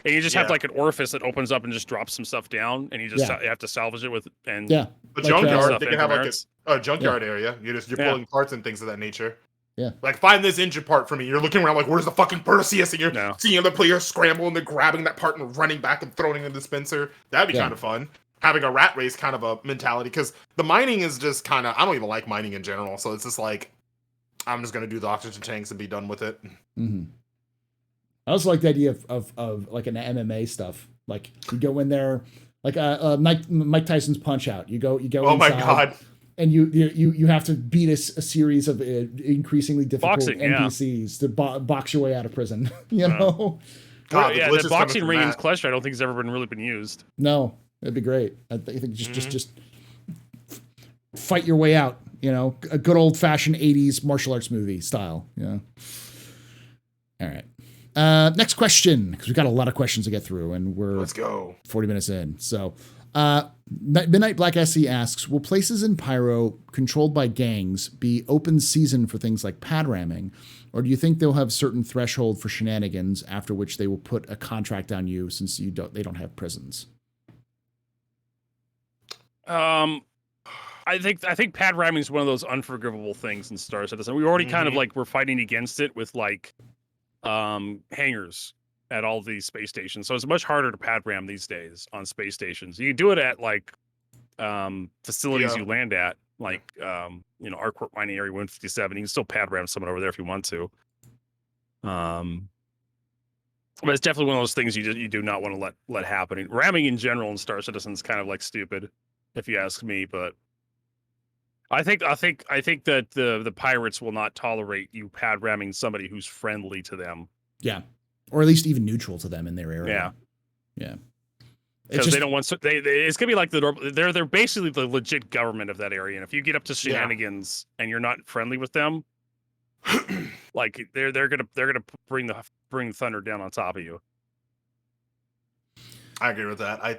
And you just have like an orifice that opens up and just drops some stuff down, and you just you have to salvage it with the junkyard. They can have like a junkyard area. You're pulling parts and things of that nature. Yeah, like find this engine part for me. You're looking around like, where's the fucking Perseus? And you're seeing other players scramble and they're grabbing that part and running back and throwing it in the dispenser. That'd be kind of fun. Having a rat race kind of a mentality, because the mining is just kind of, I don't even like mining in general. So it's just like, I'm just gonna do the oxygen tanks and be done with it. Mm-hmm. I also like the idea of like an MMA stuff. Like you go in there, like Mike Tyson's Punch Out. You go. Oh my god. And you have to beat a series of increasingly difficult NPCs to box your way out of prison. You know, God, the boxing ring in Klescher I don't think has ever really been used. No, it'd be great. I think just fight your way out. You know, a good old fashioned '80s martial arts movie style. Yeah. All right. Next question, because we've got a lot of questions to get through, and let's go 40 minutes in. So. Midnight Black SC asks, will places in Pyro controlled by gangs be open season for things like pad ramming, or do you think they'll have certain threshold for shenanigans after which they will put a contract on you since they don't have prisons? I think pad ramming is one of those unforgivable things in Star Citizen. We already kind of like we're fighting against it with like hangars at all these space stations, so it's much harder to pad ram these days on space stations. You can do it at like facilities you land at, like Arcourt Mining Area 157. You can still pad ram someone over there if you want to. But it's definitely one of those things you do not want to let happen. Ramming in general in Star Citizen is kind of like stupid, if you ask me. But I think that the pirates will not tolerate you pad ramming somebody who's friendly to them. Yeah. Or at least even neutral to them in their area. Yeah. Because they don't want it's gonna be like they're basically the legit government of that area, and if you get up to shenanigans and you're not friendly with them, like they're gonna bring the thunder down on top of you. I agree with that. I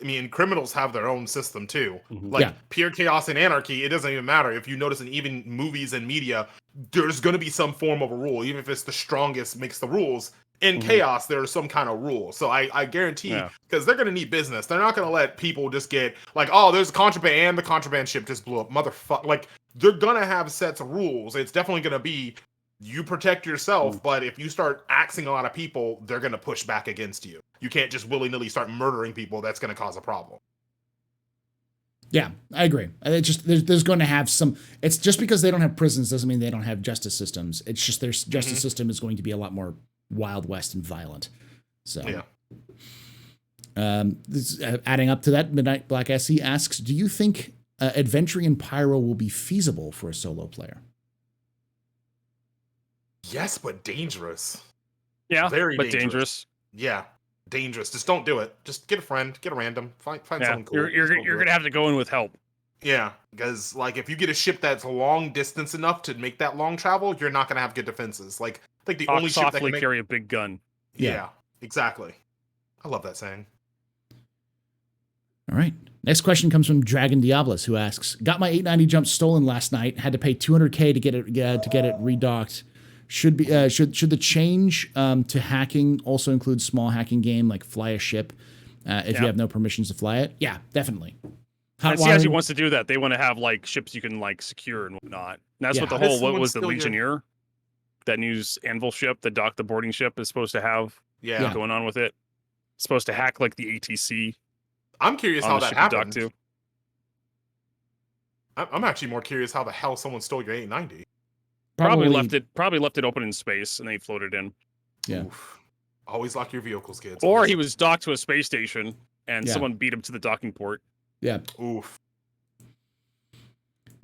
mean, criminals have their own system too. Like pure chaos and anarchy, it doesn't even matter. If you notice in even movies and media, there's going to be some form of a rule, even if it's the strongest makes the rules. In chaos, there's some kind of rule. So I guarantee, because they're going to need business. They're not going to let people just get like, oh, there's contraband and the contraband ship just blew up. Motherfucker. Like, they're going to have sets of rules. It's definitely going to be, you protect yourself, but if you start axing a lot of people, they're going to push back against you. You can't just willy-nilly start murdering people. That's going to cause a problem. Yeah, I agree. It's just there's going to have some. It's just because they don't have prisons doesn't mean they don't have justice systems. It's just their justice system is going to be a lot more Wild West and violent. So, adding up to that, Midnight Black SC asks, do you think adventuring in Pyro will be feasible for a solo player? Yes, but dangerous. Yeah, very dangerous. Yeah, dangerous. Just don't do it. Just get a friend, get a random, find someone cool. You're gonna have to go in with help. Yeah, because like if you get a ship that's long distance enough to make that long travel, you're not gonna have good defenses. Like I think the only ship that can carry a big gun. Yeah, exactly. I love that saying. All right. Next question comes from Dragon Diablos, who asks, got my 890 jump stolen last night, had to pay $200K to get it redocked. Should the change to hacking also include small hacking game like fly a ship if you have no permissions to fly it? Yeah, definitely. And CIG wants to do that. They want to have like ships you can like secure and whatnot. And that's what the whole what was the Legionnaire, that new Anvil ship, the boarding ship is supposed to have. Going on with it. It's supposed to hack like the ATC. I'm curious how that happened. Too. I'm actually more curious how the hell someone stole your 890. Probably left it open in space and they floated in. Yeah. Oof. Always lock your vehicles, kids. Or he was docked to a space station and someone beat him to the docking port. Yeah. Oof.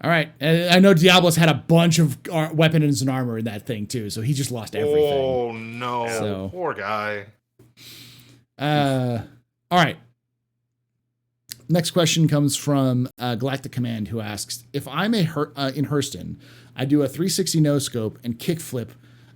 All right. And I know Diablo's had a bunch of weapons and armor in that thing too, so he just lost everything. Oh no. So, poor guy. All right. Next question comes from Galactic Command, who asks, if I'm in Hurston, I do a 360 no-scope and kickflip,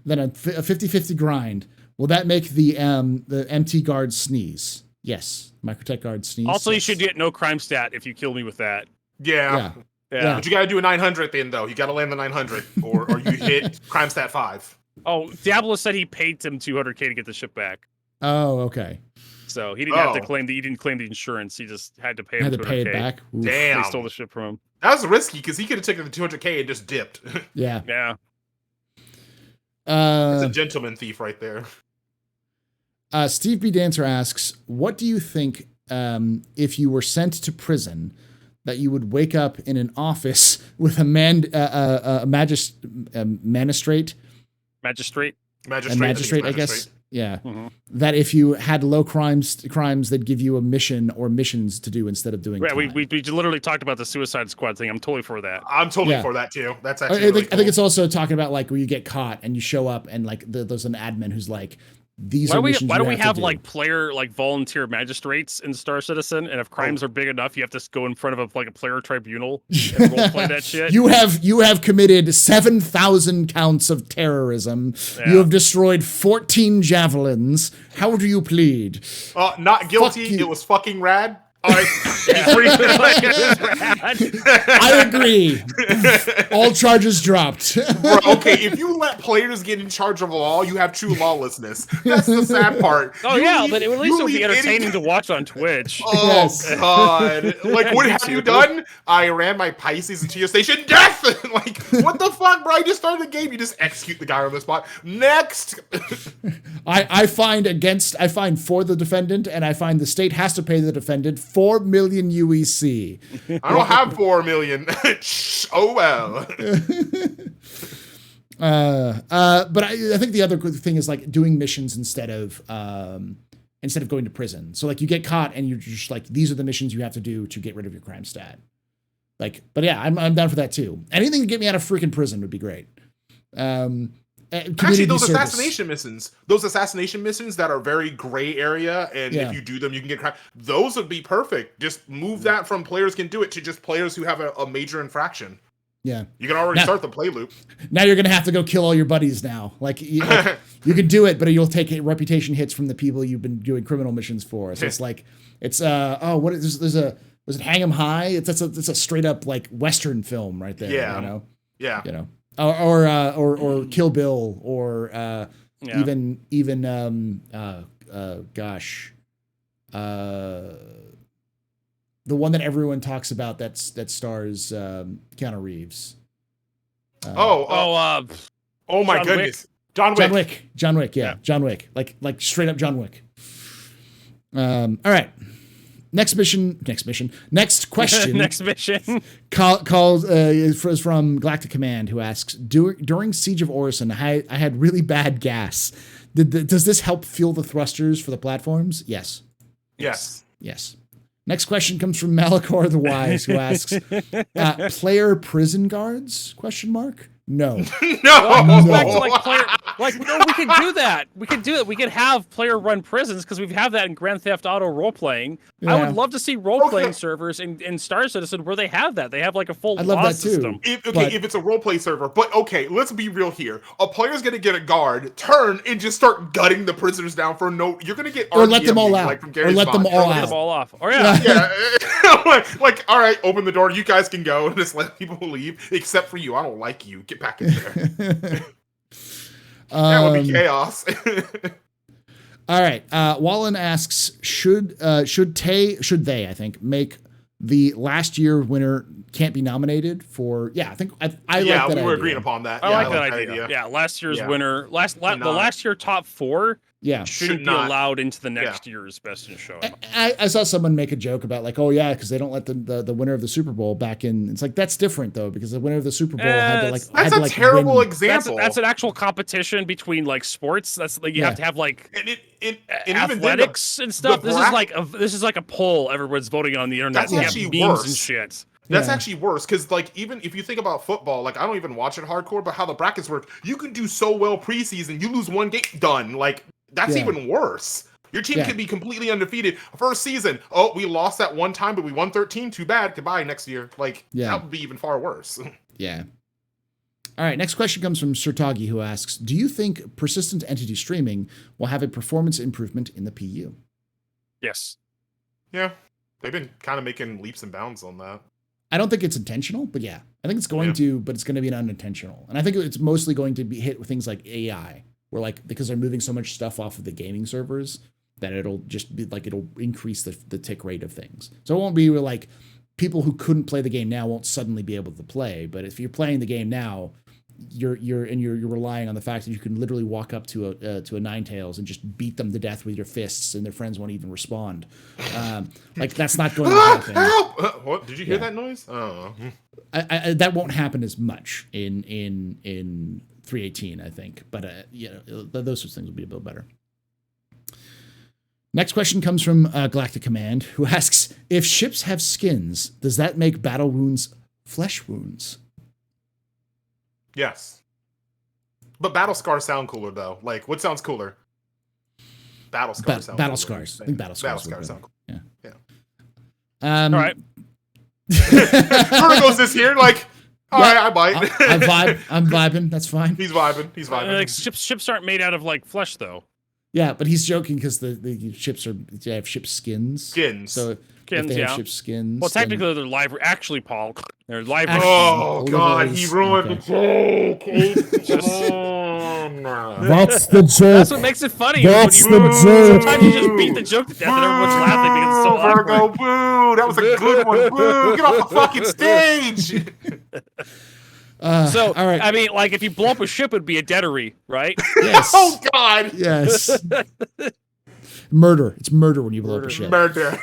then a 50-50 grind, will that make the MT guard sneeze? Yes. Microtech guard sneeze. Also, you should get no crime stat if you kill me with that. Yeah. But you got to do a 900 then, though. You got to land the 900, or you hit crime stat 5. Oh, Diablo said he paid him 200K to get the ship back. Oh, okay. So he didn't have to claim he didn't claim the insurance. He just had to pay him 200K. Pay it back. Oof. Damn. They stole the ship from him. That was risky because he could have taken the 200K and just dipped. Yeah. Yeah. It's a gentleman thief right there. Steve B. Dancer asks, what do you think if you were sent to prison that you would wake up in an office with a magistrate, I guess. Yeah. Mm-hmm. That if you had low crimes, they'd give you a mission or missions to do instead of doing time. We literally talked about the Suicide Squad thing. I'm totally for that. I'm totally for that too. That's actually I think it's also talking about like where you get caught and you show up and like there's an admin who's like, why do we have like volunteer magistrates in Star Citizen? And if crimes are big enough, you have to go in front of a player tribunal and role play that shit. You have committed 7,000 counts of terrorism. Yeah. You have destroyed 14 javelins. How do you plead? Not guilty. It was fucking rad. I agree. All charges dropped. Bro, okay, if you let players get in charge of law, you have true lawlessness. That's the sad part. Oh, but at least it'll be entertaining to watch on Twitch. Oh, God. Like, what have you done? I ran my Pisces into your station. Death! Like, what the fuck, bro? I just started the game. You just execute the guy on the spot. Next! I find for the defendant, and I find the state has to pay the defendant 4 million UEC. I don't have 4 million. Oh well. But I think the other good thing is like doing missions instead of going to prison. So like you get caught and you're just like, these are the missions you have to do to get rid of your crime stat. Like, but yeah, I'm down for that too. Anything to get me out of freaking prison would be great. Actually, those assassination missions that are very gray area, and if you do them, you can get crime. Those would be perfect. Just move that from players can do it to just players who have a major infraction. Yeah, you can already start the play loop. Now you're gonna have to go kill all your buddies now. Like you can do it, but you'll take reputation hits from the people you've been doing criminal missions for. So it's like was it Hang 'em High? It's a straight up like Western film right there. Yeah, you know. Or Kill Bill, or even the one that everyone talks about that stars Keanu Reeves. Oh my goodness, John Wick. John Wick, John Wick, like straight up John Wick. All right. Next question. Next mission. Called is from Galactic Command, who asks, during Siege of Orison, I had really bad gas. Does this help fuel the thrusters for the platforms? Yes. Next question comes from Malachor the Wise, who asks, player prison guards? ? No. No. Back to no, we could do that. We could have player run prisons because we have that in Grand Theft Auto role playing. Yeah. I would love to see role playing servers in Star Citizen where they have that. They have like a full law system. If it's a role play server, but okay, let's be real here. A player's gonna get a guard, turn and just start gutting the prisoners down for no. You're gonna get or let them all out, or let them all off. Or yeah. like all right, open the door. You guys can go and just let people leave, except for you. I don't like you. Get back in there. That would be chaos. All right. Wallen asks, should they, I think, make the last year winner can't be nominated for? Yeah, I think I like that idea. We were agreeing upon that. I like that idea. Yeah, last year's winner, the last year top 4. Yeah, shouldn't be allowed into the next year's Best in Show. I saw someone make a joke about like, oh yeah, because they don't let the winner of the Super Bowl back in. It's like that's different though, because the winner of the Super Bowl had to like. That's a terrible example. That's an actual competition between like sports. That's like you have to have like and athletics and stuff. This is like a poll. Everyone's voting on the internet. That's actually memes worse. And shit. That's actually worse because, like, even if you think about football, like, I don't even watch it hardcore, but how the brackets work, you can do so well preseason, you lose one game, done. Like, that's even worse. Your team can be completely undefeated. First season, oh, we lost that one time, but we won 13. Too bad. Goodbye next year. Like, that would be even far worse. Yeah. All right. Next question comes from Sertagi, who asks, do you think persistent entity streaming will have a performance improvement in the PU? Yes. Yeah. They've been kind of making leaps and bounds on that. I don't think it's intentional, but yeah, I think it's going to, but it's going to be an unintentional. And I think it's mostly going to be hit with things like AI, where like, because they're moving so much stuff off of the gaming servers that it'll just be like, it'll increase the tick rate of things. So it won't be like people who couldn't play the game now won't suddenly be able to play. But if you're playing the game now, you're relying on the fact that you can literally walk up to a Ninetales and just beat them to death with your fists, and their friends won't even respond. Like that's not going to happen. Help! What did you hear that noise? Oh, that won't happen as much in 318, I think. But those sorts of things will be a bit better. Next question comes from Galactic Command, who asks, if ships have skins, does that make battle wounds flesh wounds? Yes. But battle scars sound cooler though. Like, what sounds cooler? Battle scars sound battle cooler. scars. I think battle scars sound cool. Yeah. All right. Vertigo's this here, like, all right, I bite. I'm vibing. That's fine. He's vibing. Like ships aren't made out of like flesh though. Yeah, but he's joking because the ships have ship skins. So if they have ship skins. Well, technically they're live. Actually, Paul, they're live. Oh God, he ruined the joke. That's the joke. That's what makes it funny. That's the joke. Sometimes you just beat the joke to death and everyone's laughing because it's so awkward. Virgo, boo! That was a good one. Boo! Get off the fucking stage. All right. I mean, like, if you blow up a ship, it'd be a deadery, right? Yes. Oh, God. Yes. Murder. It's murder when you blow up a ship. Murder.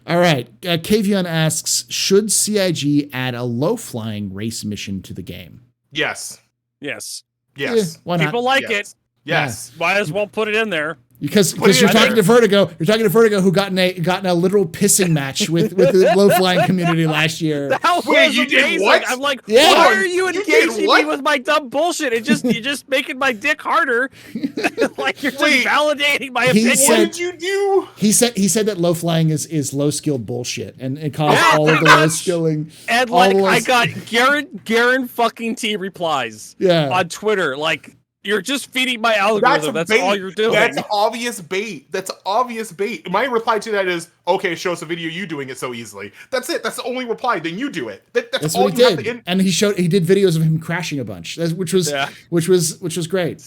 All right. Kavion asks, should CIG add a low-flying race mission to the game? Yes. Why not? People like it. Yes. Might as well put it in there. Because you're talking to Vertigo, who got in a literal pissing match with the low flying community last year. That was you amazing. did what? I'm like, why are you engaging me with my dumb bullshit? You're just making my dick harder. Like you're just validating my opinion. What did you do? He said that low flying is low skilled bullshit and caused all of the low skilling. And like I got Garen fucking T replies on Twitter like. You're just feeding my algorithm. That's all you're doing. That's obvious bait. My reply to that is, okay, show us a video you doing it so easily. That's it. That's the only reply. Then you do it. That's all what he did. And he did videos of him crashing a bunch, which was great.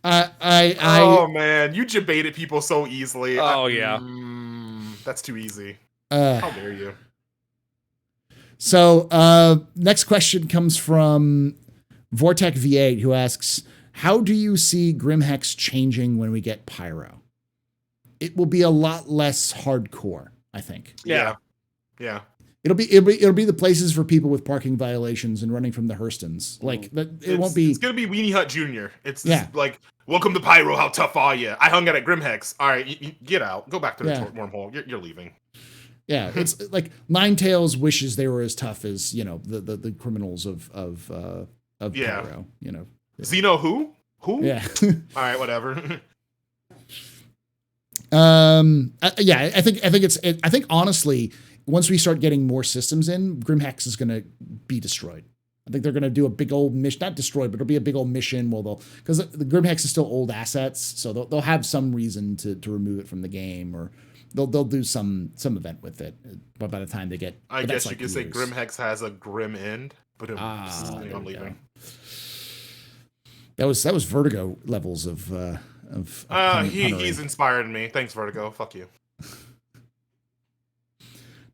Oh man, you debated people so easily. Oh yeah, that's too easy. How dare you? So next question comes from Vortec V8, who asks, how do you see Grimhex changing when we get Pyro? It will be a lot less hardcore, I think. Yeah. It'll be the places for people with parking violations and running from the Hurstons. Like it won't be. It's gonna be Weenie Hut Jr. It's like, welcome to Pyro. How tough are you? I hung out at Grimhex. All right, you get out. Go back to the wormhole. You're leaving. Yeah, it's like Ninetales wishes they were as tough as the criminals of Pyro. Xeno who? Yeah. All right, whatever. I think honestly, once we start getting more systems in, Grimhex is going to be destroyed. I think they're going to do a big old mission, not destroyed, but it'll be a big old mission. Because the Grimhex is still old assets, so they'll have some reason to remove it from the game, or they'll do some event with it. But by the time they get, I guess you could say Grimhex has a grim end. But I'm leaving. That was Vertigo levels of he's inspired me. Thanks, Vertigo. Fuck you.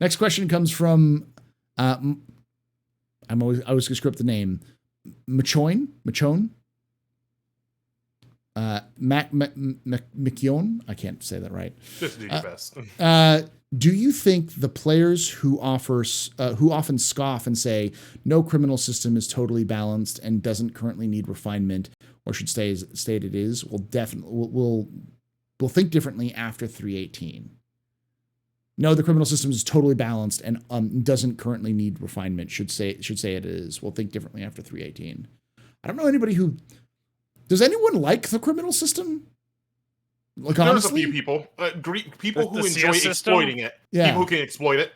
Next question comes from I always gonna screw up the name. Machone. McKeown. I can't say that right. Just do your best. Do you think the players who often scoff and say no criminal system is totally balanced and doesn't currently need refinement, or should stay as it is, will think differently after 318? No, the criminal system is totally balanced and doesn't currently need refinement. Should say it is. We'll think differently after 318. I don't know anybody who. Does anyone like the criminal system? Like, there's honestly? a few people, people who The enjoy CS system? exploiting it. Yeah. People who can exploit it.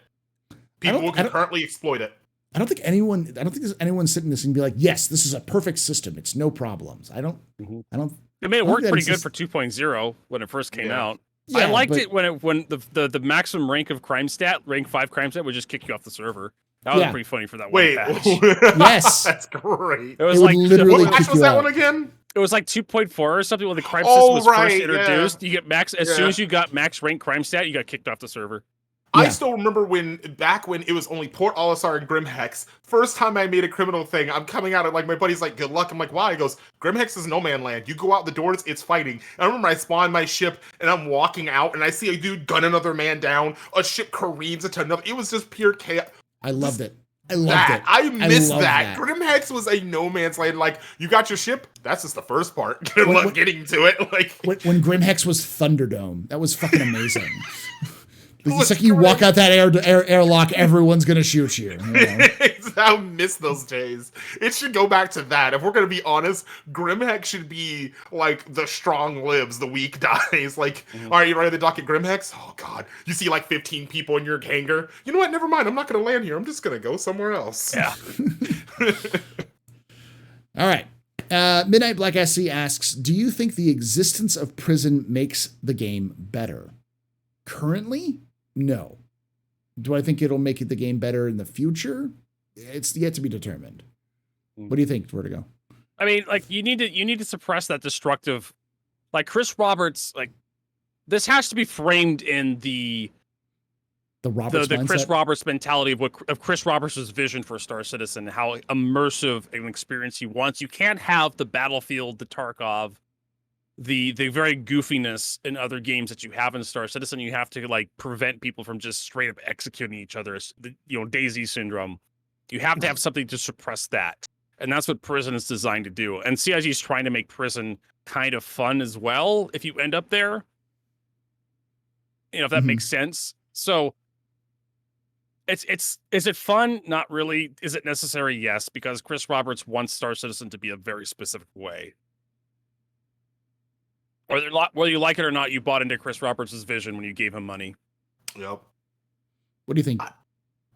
People who can currently exploit it. I don't think there's anyone sitting this and be like, yes, this is a perfect system. It's no problems. I don't. It made it work pretty good for 2.0 when it first came out. Yeah, I liked it when the maximum rank of crime stat, rank 5 crime stat, would just kick you off the server. That was pretty funny for that Wait, one patch. Yes, that's great. It was would like literally what patch was that one again? It was like 2.4 or something when the crime system was first introduced. Yeah. You get max as soon as you got max rank crime stat, you got kicked off the server. I still remember back when it was only Port Olisar and Grimhex. First time I made a criminal thing, I'm coming out of like my buddy's like, good luck. I'm like, why? He goes, Grimhex is no man land. You go out the doors, it's fighting. And I remember I spawned my ship and I'm walking out and I see a dude gun another man down. A ship careens into another. It was just pure chaos. I loved it. I loved it. I missed loved that. Grimhex was a no man's land. Like, you got your ship. That's just the first part. Good luck getting to it. Like when Grimhex was Thunderdome, that was fucking amazing. It's like you walk out that airlock, everyone's gonna shoot you. I miss those days. It should go back to that. If we're gonna be honest, Grimhex should be like the strong lives, the weak dies. Like, all right, you ready to dock at Grimhex? Oh god, you see like 15 people in your hangar. You know what? Never mind. I'm not gonna land here. I'm just gonna go somewhere else. Yeah. All right. Midnight Black SC asks, do you think the existence of prison makes the game better? Currently, no. Do I think it'll make the game better in the future? It's yet to be determined. What do you think, Vertigo? I mean, like you need to suppress that destructive, like Chris Roberts. Like this has to be framed in the Chris Roberts mentality of Chris Roberts' vision for Star Citizen, how immersive an experience he wants. You can't have the Battlefield, the Tarkov, the very goofiness in other games that you have in Star Citizen. You have to like prevent people from just straight up executing each other. Daisy syndrome. You have to have something to suppress that. And that's what Prison is designed to do. And CIG is trying to make Prison kind of fun as well, if you end up there. If that makes sense. So is it fun? Not really. Is it necessary? Yes, because Chris Roberts wants Star Citizen to be a very specific way. Whether you like it or not, you bought into Chris Roberts' vision when you gave him money. Yep. What do you think?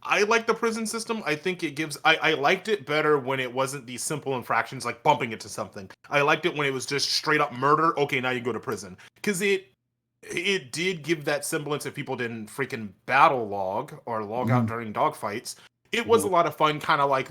I like the prison system. I think it gives. I liked it better when it wasn't these simple infractions like bumping into something. I liked it when it was just straight up murder. Okay, now you go to prison, because it did give that semblance if people didn't freaking battle log or log out during dogfights. It was a lot of fun, kind of like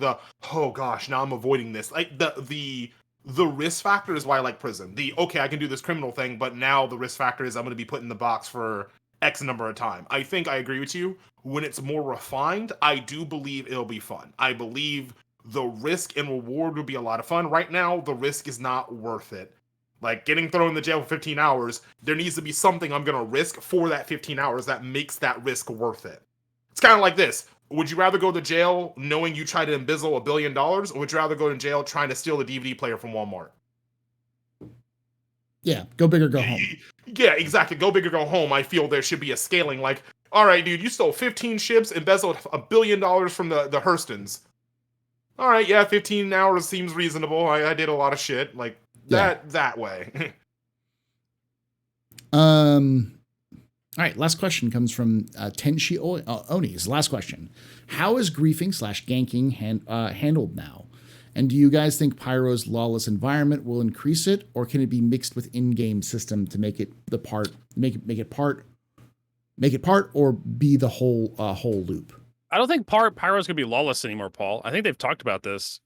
oh gosh, now I'm avoiding this. Like the risk factor is why I like prison. Okay, I can do this criminal thing, but now the risk factor is I'm going to be put in the box for X number of time. I think I agree with you. When it's more refined, I do believe it'll be fun. I believe the risk and reward would be a lot of fun. Right now, the risk is not worth it. Like getting thrown in the jail for 15 hours, there needs to be something I'm going to risk for that 15 hours that makes that risk worth it. It's kind of like this. Would you rather go to jail knowing you tried to embezzle $1 billion, or would you rather go to jail trying to steal a DVD player from Walmart? Yeah, go big or go home. Yeah, exactly. Go big or go home. I feel there should be a scaling. Like, all right, dude, you stole 15 ships, embezzled $1 billion from the Hurstons. All right, yeah, 15 hours seems reasonable. I did a lot of shit. Like, that way. All right, last question comes from Tenshi Oni's. Last question. How is griefing / ganking handled now? And do you guys think Pyro's lawless environment will increase it, or can it be mixed with in-game system to make it part, or be the whole loop? I don't think Pyro's gonna be lawless anymore, Paul. I think they've talked about this.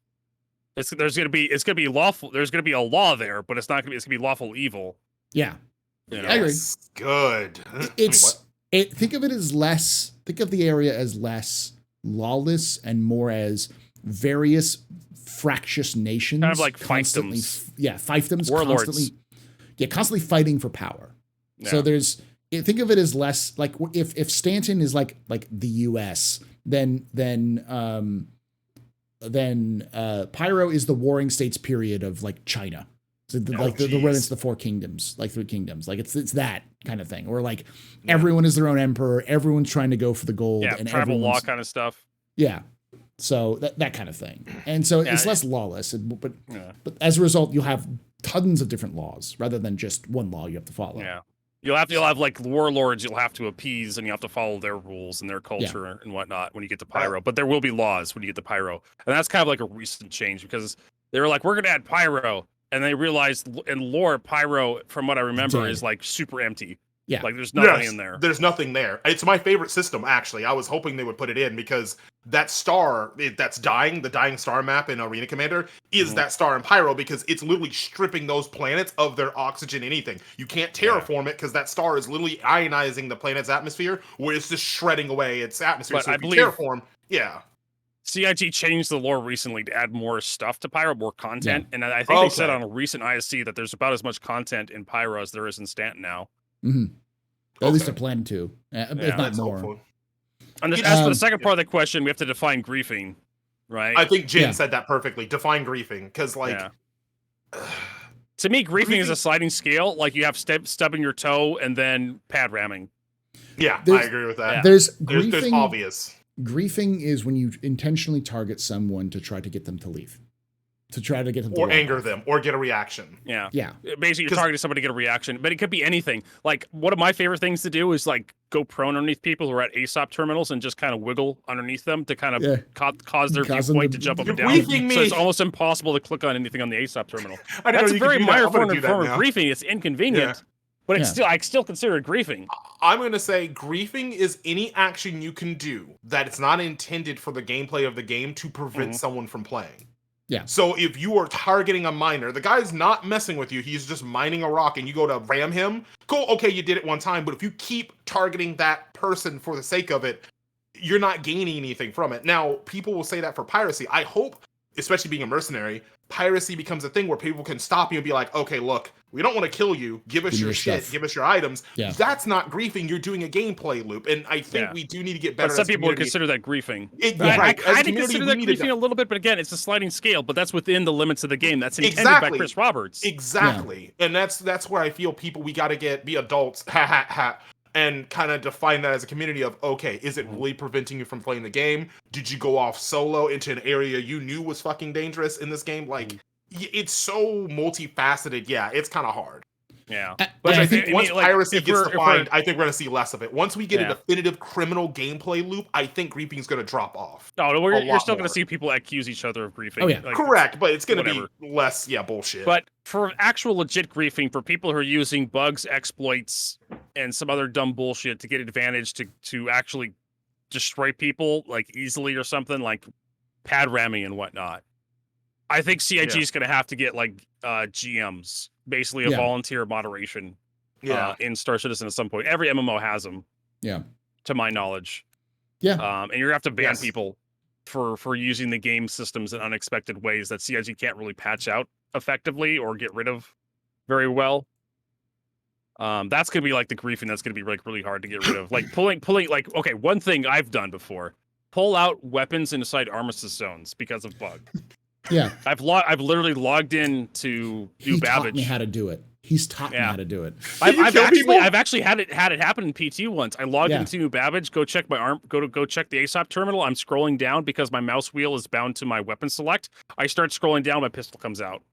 It's gonna be lawful. There's gonna be a law there, but it's not gonna be. It's gonna be lawful evil. Yeah, You know? I agree. Good. Think of it as less. Think of the area as less lawless and more as various fractious nations, Kind of like constantly, fiefdoms. fiefdoms, Warlords. constantly fighting for power. Yeah. So think of it as less like if Stanton is like the U.S., then Pyro is the Warring States period of like China. So the remnants of the four kingdoms, like three kingdoms, like it's that kind of thing, or like everyone is their own emperor, everyone's trying to go for the gold, and tribal law kind of stuff. Yeah, so that kind of thing, and so it's less lawless, but as a result, you'll have tons of different laws rather than just one law you have to follow. Yeah, you'll have like warlords you'll have to appease, and you have to follow their rules and their culture and whatnot when you get to Pyro. But there will be laws when you get to Pyro, and that's kind of like a recent change because they were like, we're gonna add Pyro. And they realized in lore, Pyro, from what I remember, is like super empty. Yeah. Like there's nothing in there. There's nothing there. It's my favorite system, actually. I was hoping they would put it in because that star that's dying, the dying star map in Arena Commander, is that star in Pyro because it's literally stripping those planets of their oxygen, anything. You can't terraform it because that star is literally ionizing the planet's atmosphere, where it's just shredding away its atmosphere. But so I if you believe terraform, CIG changed the lore recently to add more stuff to Pyro, more content. And I think they said on a recent ISC that there's about as much content in Pyro as there is in Stanton now. Mm-hmm. At least they're planning to, if not more. Hopeful. And as for the second part of the question, we have to define griefing, right? I think Jin said that perfectly. Define griefing, because to me, griefing is a sliding scale. Like you have stubbing your toe and then pad ramming. Yeah, I agree with that. There's obvious. Griefing is when you intentionally target someone to try to get them to leave, to try to get them to anger them, or get a reaction. Yeah. Basically, you're 'Cause targeting somebody to get a reaction, but it could be anything. Like one of my favorite things to do is like go prone underneath people who are at ASOP terminals and just kind of wiggle underneath them to kind of cause their viewpoint to jump up and down. So it's almost impossible to click on anything on the ASOP terminal. That's a very minor form of griefing. It's inconvenient. But it's I still consider it griefing. I'm going to say griefing is any action you can do that it's not intended for the gameplay of the game to prevent someone from playing. Yeah. So if you are targeting a miner, the guy's not messing with you. He's just mining a rock and you go to ram him. Cool. Okay, you did it one time. But if you keep targeting that person for the sake of it, you're not gaining anything from it. Now, people will say that for piracy. I hope, especially being a mercenary, piracy becomes a thing where people can stop you and be like, okay, look, we don't want to kill you. Give us your shit. Give us your items. Yeah. That's not griefing. You're doing a gameplay loop. And I think we do need to get better. But some people would consider that griefing. I kind of consider that griefing a little bit, but again, it's a sliding scale, but that's within the limits of the game. That's intended by Chris Roberts. Exactly. Yeah. And that's where I feel we got to be adults, and kind of define that as a community of, okay, is it really preventing you from playing the game? Did you go off solo into an area you knew was fucking dangerous in this game? Like, it's so multifaceted. Yeah, it's kind of hard. Yeah. But I think once piracy gets defined, I think we're going to see less of it. Once we get a definitive criminal gameplay loop, I think griefing is going to drop off. No, you're still going to see people accuse each other of griefing. Oh, yeah. Like, correct, but it's going to be less, bullshit. But for actual legit griefing, for people who are using bugs, exploits, and some other dumb bullshit to get advantage to actually destroy people, like, easily or something, like pad ramming and whatnot, I think CIG is going to have to get, like, GMs. Basically, a volunteer moderation in Star Citizen at some point. Every MMO has them. Yeah. To my knowledge. Yeah. And you're going to have to ban people for using the game systems in unexpected ways that CIG can't really patch out effectively or get rid of very well. That's going to be like the griefing that's going to be like really hard to get rid of. Like pulling like, okay, one thing I've done before, pull out weapons inside armistice zones because of bug. Yeah, I've literally logged in to New Babbage. Taught me how to do it. He's taught me how to do it. I've actually had it happen in PT once. I logged into New Babbage, go check my go check the ASOP terminal. I'm scrolling down because my mouse wheel is bound to my weapon select. I start scrolling down, my pistol comes out.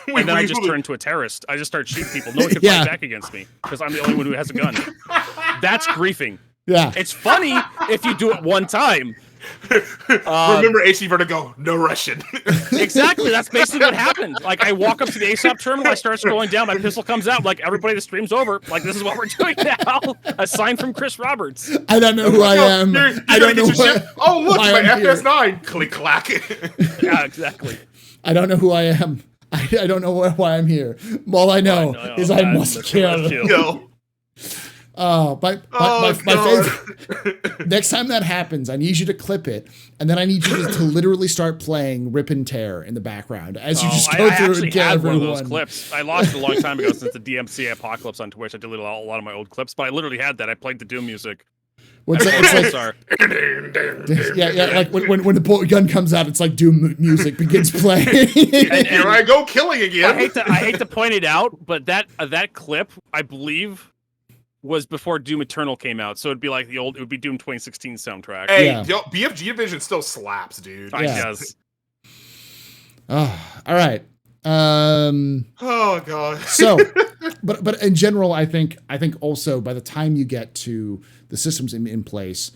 And then I just turn into a terrorist. I just start shooting people. No one can fight back against me because I'm the only one who has a gun. That's griefing. Yeah. It's funny if you do it one time. Remember HCVertigo, no Russian. Exactly. That's basically what happened. Like, I walk up to the ASOP terminal, I start scrolling down, my pistol comes out, like, everybody, the stream's over. Like, this is what we're doing now. A sign from Chris Roberts. I don't know who I am. I don't know ship. Oh, look, my here. FS9. Click, clack. Yeah, exactly. I don't know who I am. I don't know why I'm here. All I know is I must kill. My favorite. Next time that happens, I need you to clip it, and then I need you to literally start playing Rip and Tear in the background as you just go through and kill everyone. One of those clips. I lost it a long time ago since the DMCA apocalypse on Twitch. I deleted a lot of my old clips, but I literally had that. I played the Doom music. It's like yeah, like when the gun comes out, it's like Doom music begins playing. and here I go killing again. I hate to point it out, but that clip, I believe, was before Doom Eternal came out, so it'd be like it would be Doom 2016 soundtrack. Hey, BFG Division still slaps, dude. It does. Oh, all right. Oh god. So, but in general, I think also by the time you get to the systems in place,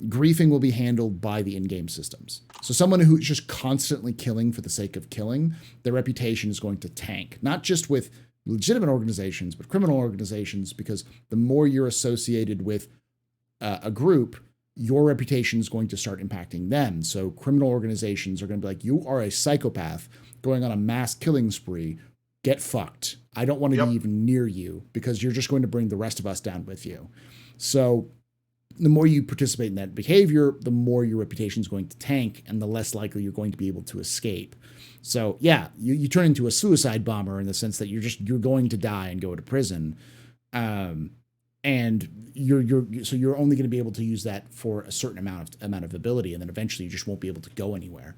griefing will be handled by the in-game systems. So someone who's just constantly killing for the sake of killing, their reputation is going to tank, not just with legitimate organizations, but criminal organizations, because the more you're associated with a group, your reputation is going to start impacting them. So criminal organizations are going to be like, you are a psychopath going on a mass killing spree. Get fucked. I don't want to be even near you because you're just going to bring the rest of us down with you. So the more you participate in that behavior, the more your reputation is going to tank and the less likely you're going to be able to escape. So yeah, you turn into a suicide bomber in the sense that you're going to die and go to prison. And you're only going to be able to use that for a certain amount of ability, and then eventually you just won't be able to go anywhere.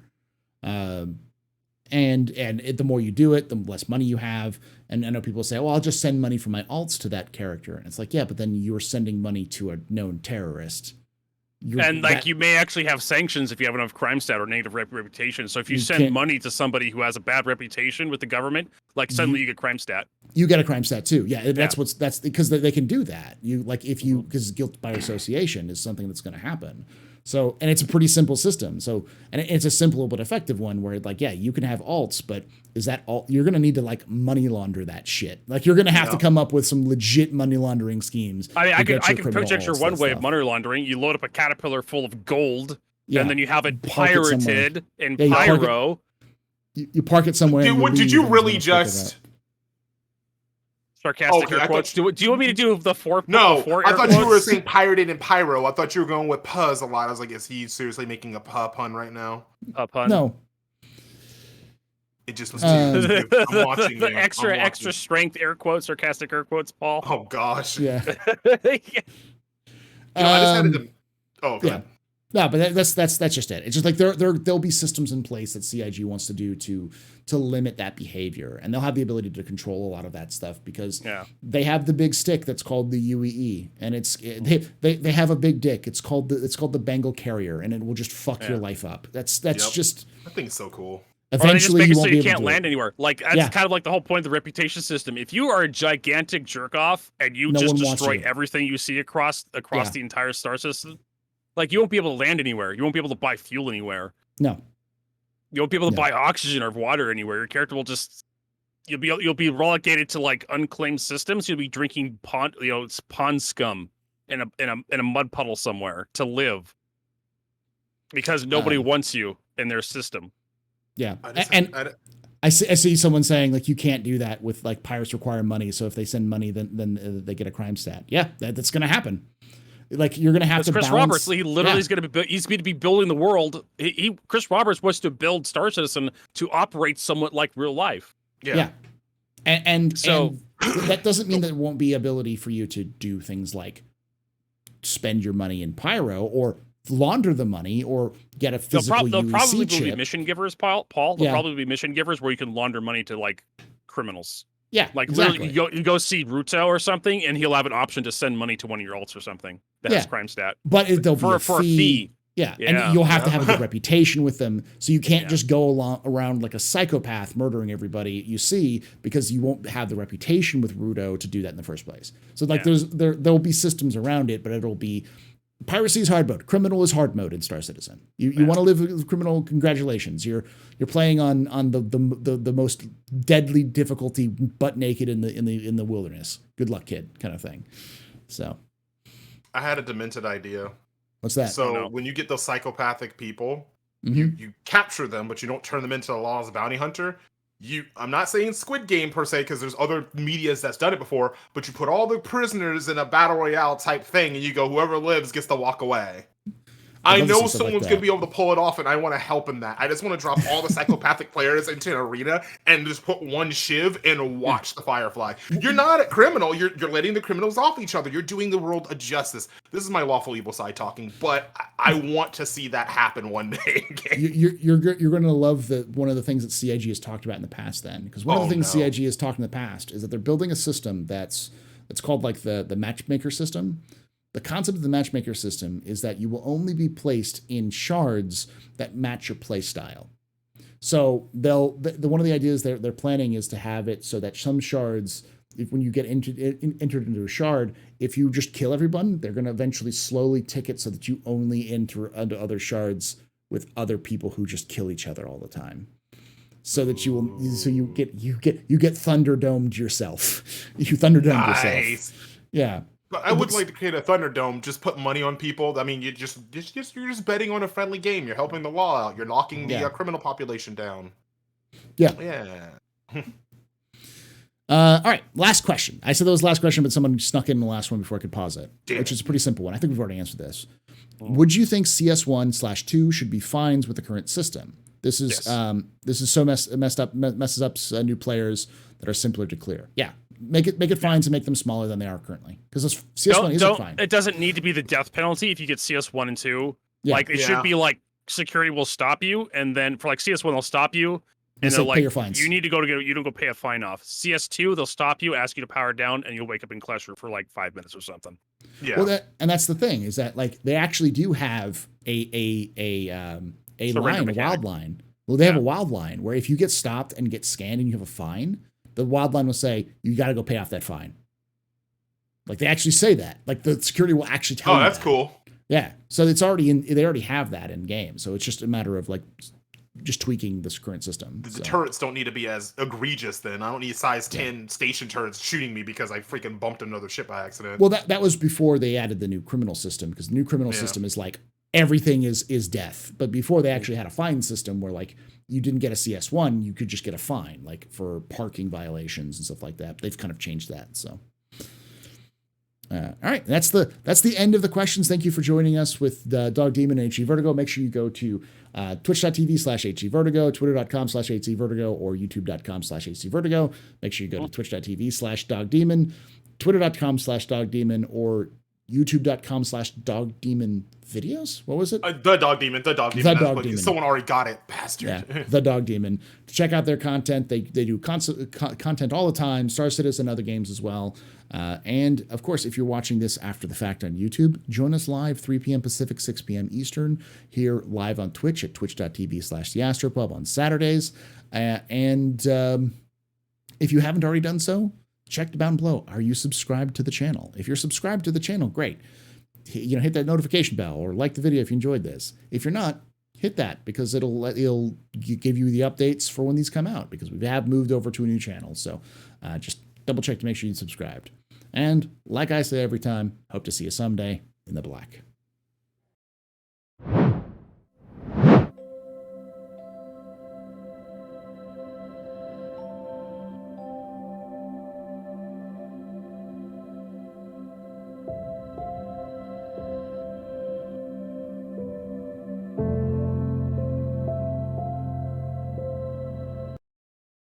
And the more you do it, the less money you have. And I know people say, well, I'll just send money from my alts to that character. And it's like, yeah, but then you're sending money to a known terrorist. You may actually have sanctions if you have enough crime stat or negative reputation. So if you send money to somebody who has a bad reputation with the government, like suddenly you get crime stat. You get a crime stat too. Yeah, that's because they can do that. Because guilt by association is something that's going to happen. So, and it's a pretty simple system. So, and it's a simple but effective one where you can have alts, but is that alt? You're going to need to money launder that shit. Like you're going to have to come up with some legit money laundering schemes. I can picture one way of money laundering. You load up a caterpillar full of gold, and then you have it pirated in Pyro. You park it somewhere. Did you really just... Sarcastic air quotes. Do you want me to do the four? No, four I thought you were saying pirated and pyro. I thought you were going with puzz a lot. I was like, is he seriously making a pun right now? A pun? No. It just was too I'm watching the extra strength air quotes, sarcastic air quotes, Paul. Oh gosh. Yeah. I just had to. Oh, okay. Yeah. No, but that's just it. It's just like there'll be systems in place that CIG wants to do to limit that behavior, and they'll have the ability to control a lot of that stuff because they have the big stick that's called the UEE, and they have a big dick. It's called the Bengal Carrier, and it will just fuck your life up. That's just. I think it's so cool. Eventually, you won't be able to can't land anywhere. Like that's kind of like the whole point of the reputation system. If you are a gigantic jerk off and you just destroy everything you see across the entire star system. Like, you won't be able to land anywhere. You won't be able to buy fuel anywhere. No. You won't be able to buy oxygen or water anywhere. Your character will just... You'll be relegated to, unclaimed systems. You'll be drinking pond scum in a mud puddle somewhere to live. Because nobody wants you in their system. Yeah. I see someone saying, you can't do that with, pirates require money, so if they send money, then they get a crime stat. Yeah, that's going to happen. You're going to have to Chris balance. Roberts, he literally is going to be, he's going to be building the world. Chris Roberts wants to build Star Citizen to operate somewhat like real life. Yeah. And that doesn't mean that there won't be ability for you to do things like spend your money in Pyro or launder the money or get a physical They'll probably chip. be mission givers, Paul. They'll probably be mission givers where you can launder money to criminals. Yeah, exactly. You go see Ruto or something, and he'll have an option to send money to one of your alts or something that has crime stat. But there'll be for a fee. Yeah, and you'll have to have a good reputation with them, so you can't just go around like a psychopath murdering everybody you see because you won't have the reputation with Ruto to do that in the first place. So there'll be systems around it, but it'll be Piracy is hard mode. Criminal is hard mode in Star Citizen. You want to live with criminal? Congratulations. You're playing on the most deadly difficulty, butt naked in the wilderness. Good luck, kid, kind of thing. So, I had a demented idea. What's that? So when you get those psychopathic people, Mm-hmm. you capture them, but you don't turn them into the law as a bounty hunter. I'm not saying Squid Game per se, because there's other medias that's done it before, but you put all the prisoners in a battle royale type thing, and you go, whoever lives gets to walk away. I know someone's going to be able to pull it off, and I want to help in that. I just want to drop all the psychopathic players into an arena and just put one shiv and watch the Firefly. You're not a criminal. You're letting the criminals off each other. You're doing the world a justice. This is my lawful evil side talking, but I want to see that happen one day. You're going to love one of the things that CIG has talked about in the past. Then, because one of the things CIG has talked in the past is that they're building a system that's called like the matchmaker system. The concept of the matchmaker system is that you will only be placed in shards that match your play style. So one of the ideas they're planning is to have it so that some shards, when you get entered into a shard, if you just kill everyone, they're going to eventually slowly tick it so that you only enter into other shards with other people who just kill each other all the time. So that you get Thunderdomed yourself. You Thunderdomed yourself. Yeah. But I would like to create a Thunderdome. Just put money on people. I mean, you're just betting on a friendly game. You're helping the law out. You're knocking the criminal population down. Yeah. Yeah. All right. Last question. I said that was the last question, but someone snuck in the last one before I could pause it, which is a pretty simple one. I think we've already answered this. Would you think CS1/2 should be fines with the current system? This is so messes up new players that are simpler to clear. Yeah. Make it fines and make them smaller than they are currently. Because CS1 is a fine. It doesn't need to be the death penalty if you get CS1 and 2. Yeah. Like, it should be like security will stop you, and then for like CS1, they'll stop you. And they're like, you need to go pay a fine off. CS2, they'll stop you, ask you to power down, and you'll wake up in Klescher for like 5 minutes or something. Yeah. Well, that's the thing, is that like they actually do have a wild line. Well, they have a wild line where if you get stopped and get scanned and you have a fine, the wild line will say, you got to go pay off that fine. Like, they actually say that. Like, the security will actually tell you. Oh, that's cool. Yeah. So they already have that in game. So it's just a matter of like just tweaking this current system. The turrets don't need to be as egregious then. I don't need size 10 station turrets shooting me because I freaking bumped another ship by accident. Well, that was before they added the new criminal system, because the new criminal system is like everything is death. But before, they actually had a fine system where like you didn't get a CS1, you could just get a fine, like for parking violations and stuff like that. They've kind of changed that. So, all right, that's the end of the questions. Thank you for joining us with DoggDemon and HCVertigo. Make sure you go to twitch.tv/HCVertigo, twitter.com/HCVertigo, or youtube.com/HCVertigo. Make sure you go to twitch.tv/DoggDemon, twitter.com/DoggDemon, or youtube.com/DoggDemon videos. What was it? The DoggDemon. Someone already got it, bastard. Yeah, the DoggDemon. Check out their content. They do content all the time. Star Citizen, other games as well. And of course, if you're watching this after the fact on YouTube, join us live 3 p.m. Pacific, 6 p.m. Eastern, here live on Twitch at twitch.tv/TheAstroPub on Saturdays. And if you haven't already done so, check down below. Are you subscribed to the channel? If you're subscribed to the channel, great. Hit that notification bell or like the video if you enjoyed this. If you're not, hit that, because it'll give you the updates for when these come out, because we have moved over to a new channel. So just double check to make sure you're subscribed. And like I say every time, hope to see you someday in the black.